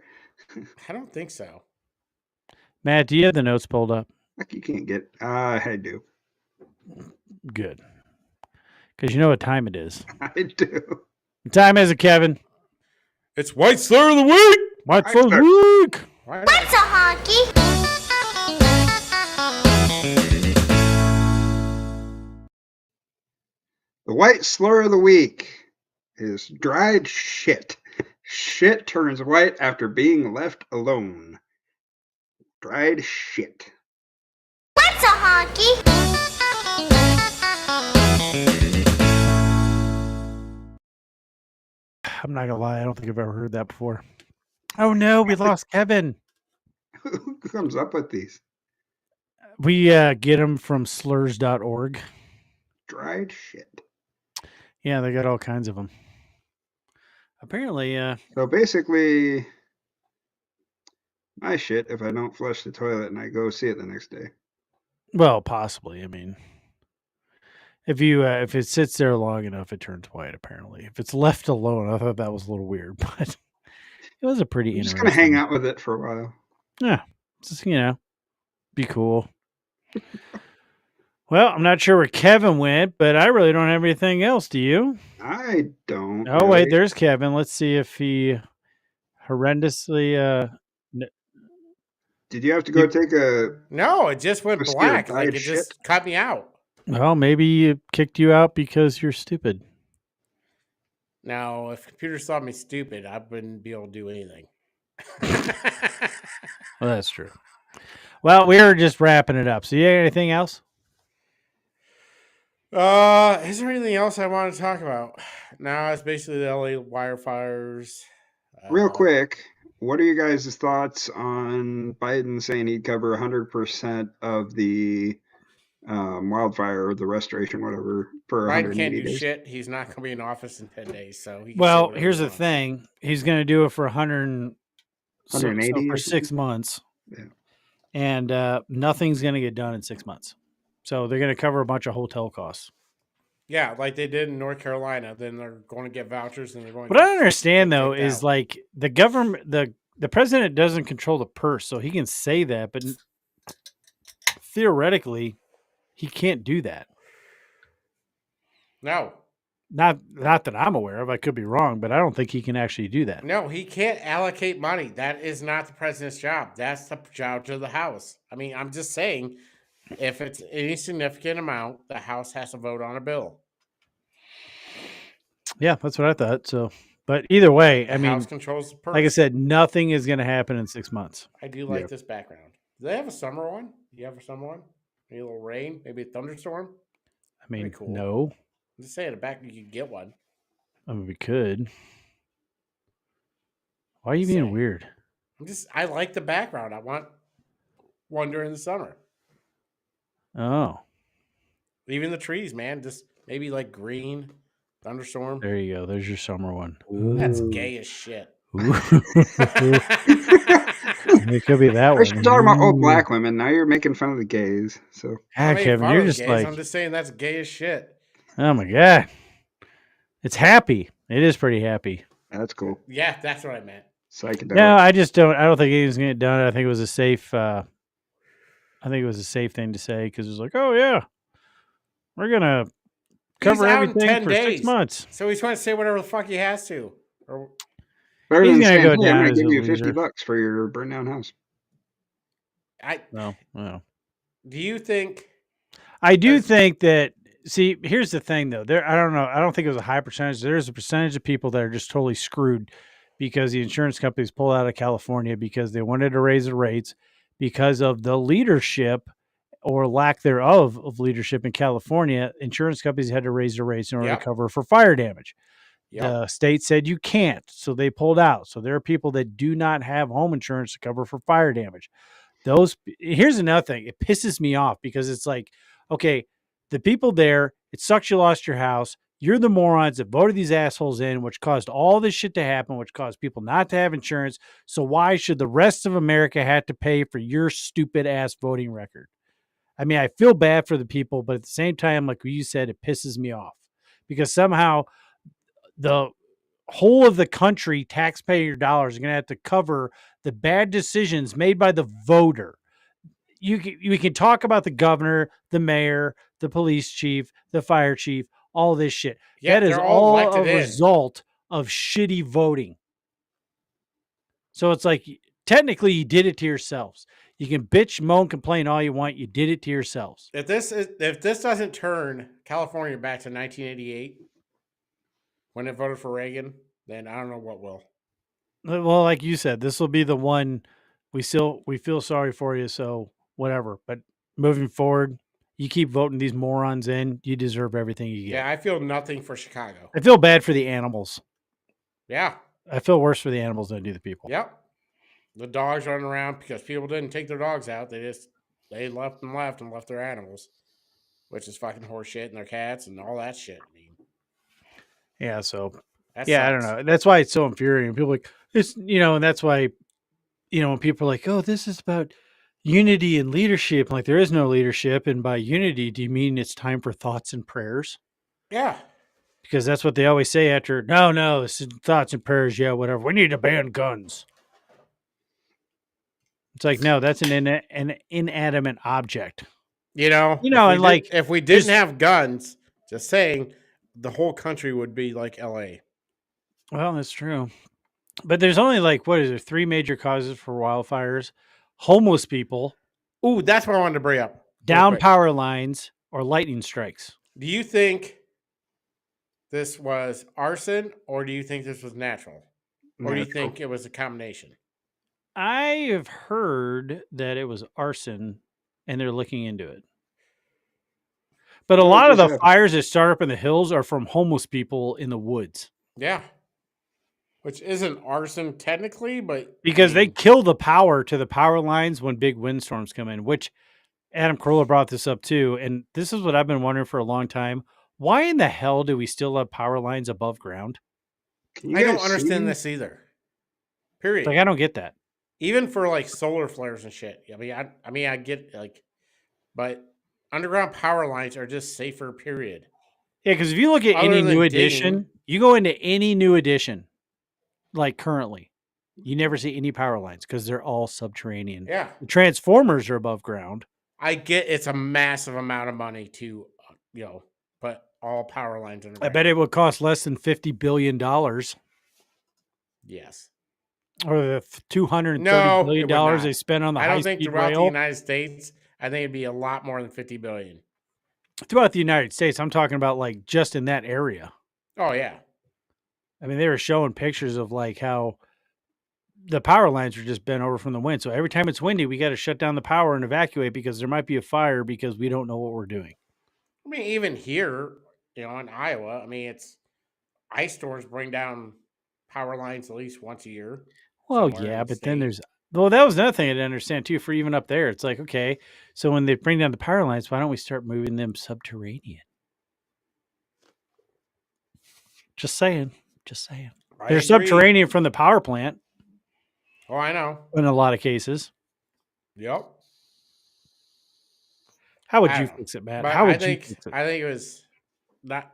I don't think so. Matt, do you have the notes pulled up? You can't get. I do. Good. Because you know what time it is. I do. What time is it, Kevin? It's White Slur of the Week. White Slur of the Week. What's a honky? The white slur of the week is dried shit. Shit turns white after being left alone. Dried shit. What's a honky? I'm not going to lie. I don't think I've ever heard that before. Oh, no. We lost Kevin. Who comes up with these? We get them from slurs.org. Dried shit. Yeah, they got all kinds of them. Apparently, So basically, my shit if I don't flush the toilet and I go see it the next day. Well, possibly. I mean, if it sits there long enough, it turns white. Apparently, if it's left alone, I thought that was a little weird, but it was a pretty. I'm just gonna hang out with it for a while. Yeah, just be cool. Well, I'm not sure where Kevin went, but I really don't have anything else. Do you? I don't Oh, wait, really. there's Kevin. Let's see if he horrendously. Did you have to go take a No, it just go went see your black. Like dried it shit? just cut me out. Well, maybe it kicked you out because you're stupid. Now, if computers thought me stupid, I wouldn't be able to do anything. Well, that's true. Well, we were just wrapping it up. So, you got anything else? Is there anything else I want to talk about? No, it's basically the LA wildfires. Real quick, what are you guys' thoughts on Biden saying he'd cover 100% of the wildfire or the restoration, whatever, for Biden can't 180 do days? shit. He's not going to be in office in 10 days, so he can say Well, whatever here's he the wants. thing. He's going to do it for 100. So 180 for or 6 something? months. Yeah. And nothing's going to get done in 6 months. So they're going to cover a bunch of hotel costs. Yeah, like they did in North Carolina. Then they're going to get vouchers, and they're going. What I don't understand though is out. like the government, the president doesn't control the purse, so he can say that, but theoretically, he can't do that. No, not that I'm aware of. I could be wrong, but I don't think he can actually do that. No, he can't allocate money. That is not the president's job. That's the job of the House. I mean, I'm just saying, if it's any significant amount, the House has to vote on a bill. Yeah, that's what I thought. So, but either way, The I mean, House controls the purse. like I said, nothing is going to happen in 6 months. I do like this background. Do they have a summer one? Do you have a summer one? Maybe a little rain? Maybe a thunderstorm? I mean, Pretty cool. no. I'm just saying, the back you could get one. I mean, we could. Why are you being weird? I like the background. I want one during the summer. Oh, Even the trees, man. Just maybe like green, thunderstorm. there you go. There's your summer one. That's gay as shit. It could be that I one. should talk about old black women. Now you're making fun of the gays. So, Ah, Kevin, you're just gays. like, I'm just saying that's gay as shit. oh my god, it's happy. It is pretty happy. That's cool. Yeah, that's what I meant. Psychedelic. No, I just don't. I don't think anything's gonna get done. I think it was a safe. I think it was a safe thing to say because it's like, oh yeah, we're gonna cover He's out in everything 10 for days. 6 months. So he's going to say whatever the fuck he has to. Or Better He's than gonna saying, go hey, I'm down going as to give a you loser. $50 for your burned down house. No. Do you think? I do think that. See, here's the thing, though. I don't know. I don't think it was a high percentage. There's a percentage of people that are just totally screwed because the insurance companies pulled out of California because they wanted to raise the rates because of the leadership or lack thereof of leadership in California. Insurance companies had to raise their rates in order to cover for fire damage. The state said you can't, so they pulled out. So there are people that do not have home insurance to cover for fire damage. Here's another thing. It pisses me off because it's like, okay, the people there, it sucks you lost your house. You're the morons that voted these assholes in, which caused all this shit to happen, which caused people not to have insurance. So why should the rest of America have to pay for your stupid ass voting record? I mean, I feel bad for the people, but at the same time, like you said, it pisses me off because somehow the whole of the country taxpayer dollars are going to have to cover the bad decisions made by the voter. We can talk about the governor, the mayor, the police chief, the fire chief, all this shit. Yeah, that is they're all all a elected in. result of shitty voting. So it's like, technically, you did it to yourselves. You can bitch, moan, complain all you want. You did it to yourselves. If this doesn't turn California back to 1988 when it voted for Reagan, then I don't know what will. Well, like you said, this will be the one we feel sorry for you, so whatever. But moving forward, you keep voting these morons in, you deserve everything you get. Yeah, I feel nothing for Chicago. I feel bad for the animals. Yeah. I feel worse for the animals than I do the people. Yep. The dogs running around because people didn't take their dogs out. They left and left their animals, which is fucking horseshit, and their cats and all that shit. I mean, yeah, so that I don't sucks. know. That's why it's so infuriating. People are like, it's, and that's why, when people are like, oh, this is about unity and leadership. Like, there is no leadership. And by unity, do you mean it's time for thoughts and prayers? Yeah. Because that's what they always say after, no, this is thoughts and prayers. Yeah, whatever. We need to ban guns. It's like, no, that's an inanimate object. You know, You know, and like if we didn't there's have guns, just saying, the whole country would be like LA. well, that's true. But there's only like what is there, 3 major causes for wildfires: homeless people, Ooh, that's what I wanted to bring up real down quick. power lines, or lightning strikes. Do you think this was arson, or do you think this was natural? Or do you Natural. think it was a combination? I have heard that it was arson and they're looking into it. But a Well, it lot of just the happened. fires that start up in the hills are from homeless people in the woods Yeah. Which isn't arson technically, but I because they mean, kill the power to the power lines when big windstorms come in, which Adam Carolla brought this up too. And this is what I've been wondering for a long time. Why in the hell do we still have power lines above ground? Can you I don't guys see understand me? this either. Like, Period. I don't get that. Even for like solar flares and shit. I mean, I get like, but underground power lines are just safer. Period. Yeah, because if you look at any Other new than digging, edition, you go into any new edition, like currently, you never see any power lines because they're all subterranean. yeah, The transformers are above ground. I get it's a massive amount of money to, put all power lines I bet underground. it would cost less than $50 billion or Yes. the $230 No, it billion would they not. spent on the I high don't think speed throughout the rail United States, I think it'd be a lot more than 50 billion. throughout the United States. I'm talking about like just in that area. Oh yeah. I mean, they were showing pictures of like how the power lines are just bent over from the wind. So every time it's windy, we got to shut down the power and evacuate because there might be a fire because we don't know what we're doing. I mean, even here, in Iowa, I mean, it's ice storms bring down power lines at least once a year Well, somewhere in yeah, the but then state. there's well, that was another thing I didn't understand too. For even up there, it's like okay, so when they bring down the power lines, why don't we start moving them subterranean? Just saying, just saying. I They're agree. subterranean from the power plant Oh, I know. in a lot of cases. Yep. How would I you don't know. fix it, Matt? But How I would you think fix it? I think it was not.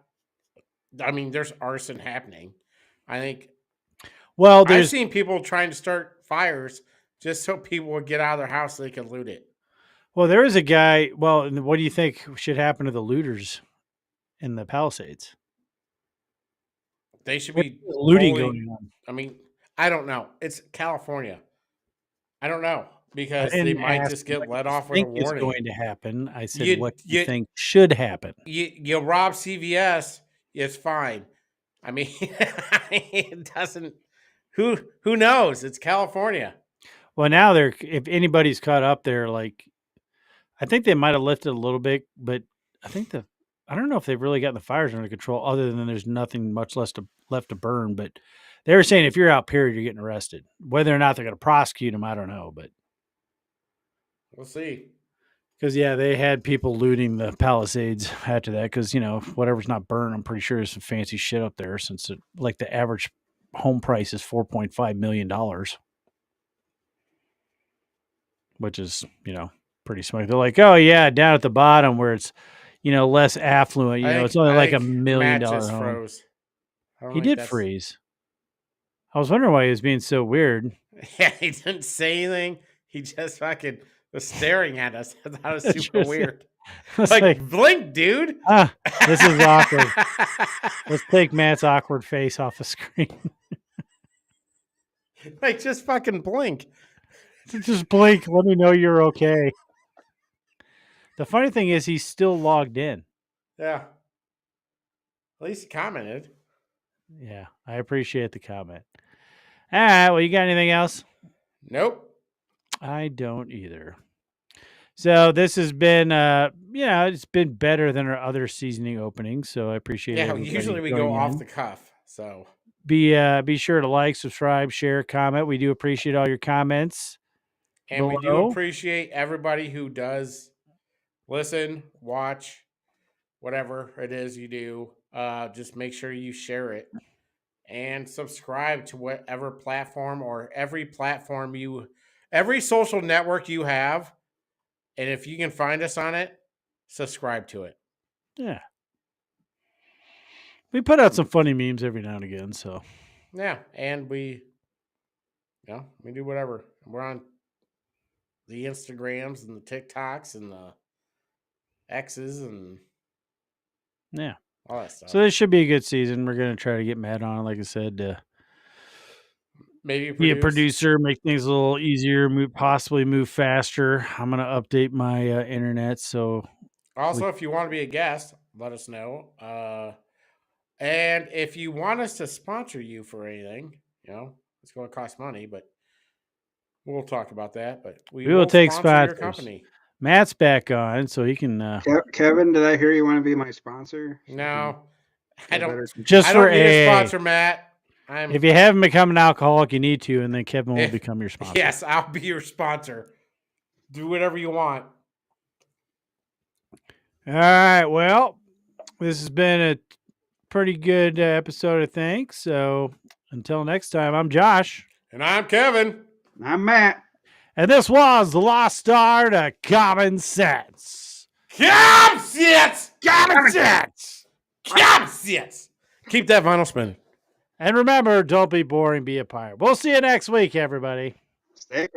I mean, there's arson happening. I think Well, I've there's seen people trying to start fires just so people would get out of their house so they could loot it. there is a guy. Well, and what do you think should happen to the looters in the Palisades? They should There's be looting totally. going on. I mean, I don't know. It's California. I don't know I because they didn't might ask just what get let you off with a think is warning. going to happen. I said, You what do you you think should happen? you rob CVS, it's fine. I mean, it doesn't. Who knows? It's California. Well, now they're if anybody's caught up there, like I think they might have lifted a little bit, but I think I don't know if they've really gotten the fires under control, other than there's nothing much left to burn. But they were saying if you're out, period, you're getting arrested. Whether or not they're going to prosecute them, I don't know. But We'll see. because yeah, they had people looting the Palisades after that. Because whatever's not burned, I'm pretty sure there's some fancy shit up there. Since like the average home price is $4.5 million, which is pretty smart. They're like, oh yeah, down at the bottom where it's less affluent. It's only I like a think million Matt dollar just home. froze. I don't He think did that's. freeze. I was wondering why he was being so weird. Yeah, he didn't say anything. He just fucking was staring at us. I thought it was It's super just weird. it's Like, like, blink, dude. this is awkward. Let's take Matt's awkward face off the screen. Like, just fucking blink. Just blink. Let me know you're okay. The funny thing is, he's still logged in. Yeah. At least he commented. Yeah, I appreciate the comment. All right. Well, you got anything else? Nope. I don't either. So this has been, it's been better than our other seasoning openings. So I appreciate Yeah, everybody usually we go joining off in. the cuff. So Be sure to like, subscribe, share, comment. We do appreciate all your comments. and we do below. appreciate everybody who does listen, watch, whatever it is you do. Just make sure you share it and subscribe to whatever platform or every social network you have. And if you can find us on it, subscribe to it. Yeah. We put out some funny memes every now and again. So Yeah. And we do whatever. We're on the Instagrams and the TikToks and the X's and Yeah. all that stuff. So this should be a good season. We're gonna try to get Matt on, like I said, to Maybe be a produce. producer, make things a little easier, possibly move faster. I'm gonna update my internet, so Also, if you want to be a guest, let us know. And if you want us to sponsor you for anything, it's going to cost money, but we'll talk about that. But we will will take sponsor your sponsors. company. Matt's back on, so he can. Kevin, did I hear you want to be my sponsor? No, I don't. Just I for don't need a AA. sponsor, Matt. If you haven't become an alcoholic, you need to, and then Kevin will become your sponsor. Yes, I'll be your sponsor. Do whatever you want. All right. Well, this has been a pretty good episode, I think. So until next time, I'm Josh. And I'm Kevin. And I'm Matt. And this was the Lost Art of Common Sense. Common Sense! Common Sense! Common Sense! Keep that vinyl spinning. And remember, don't be boring, be a pirate. We'll see you next week, everybody. Stay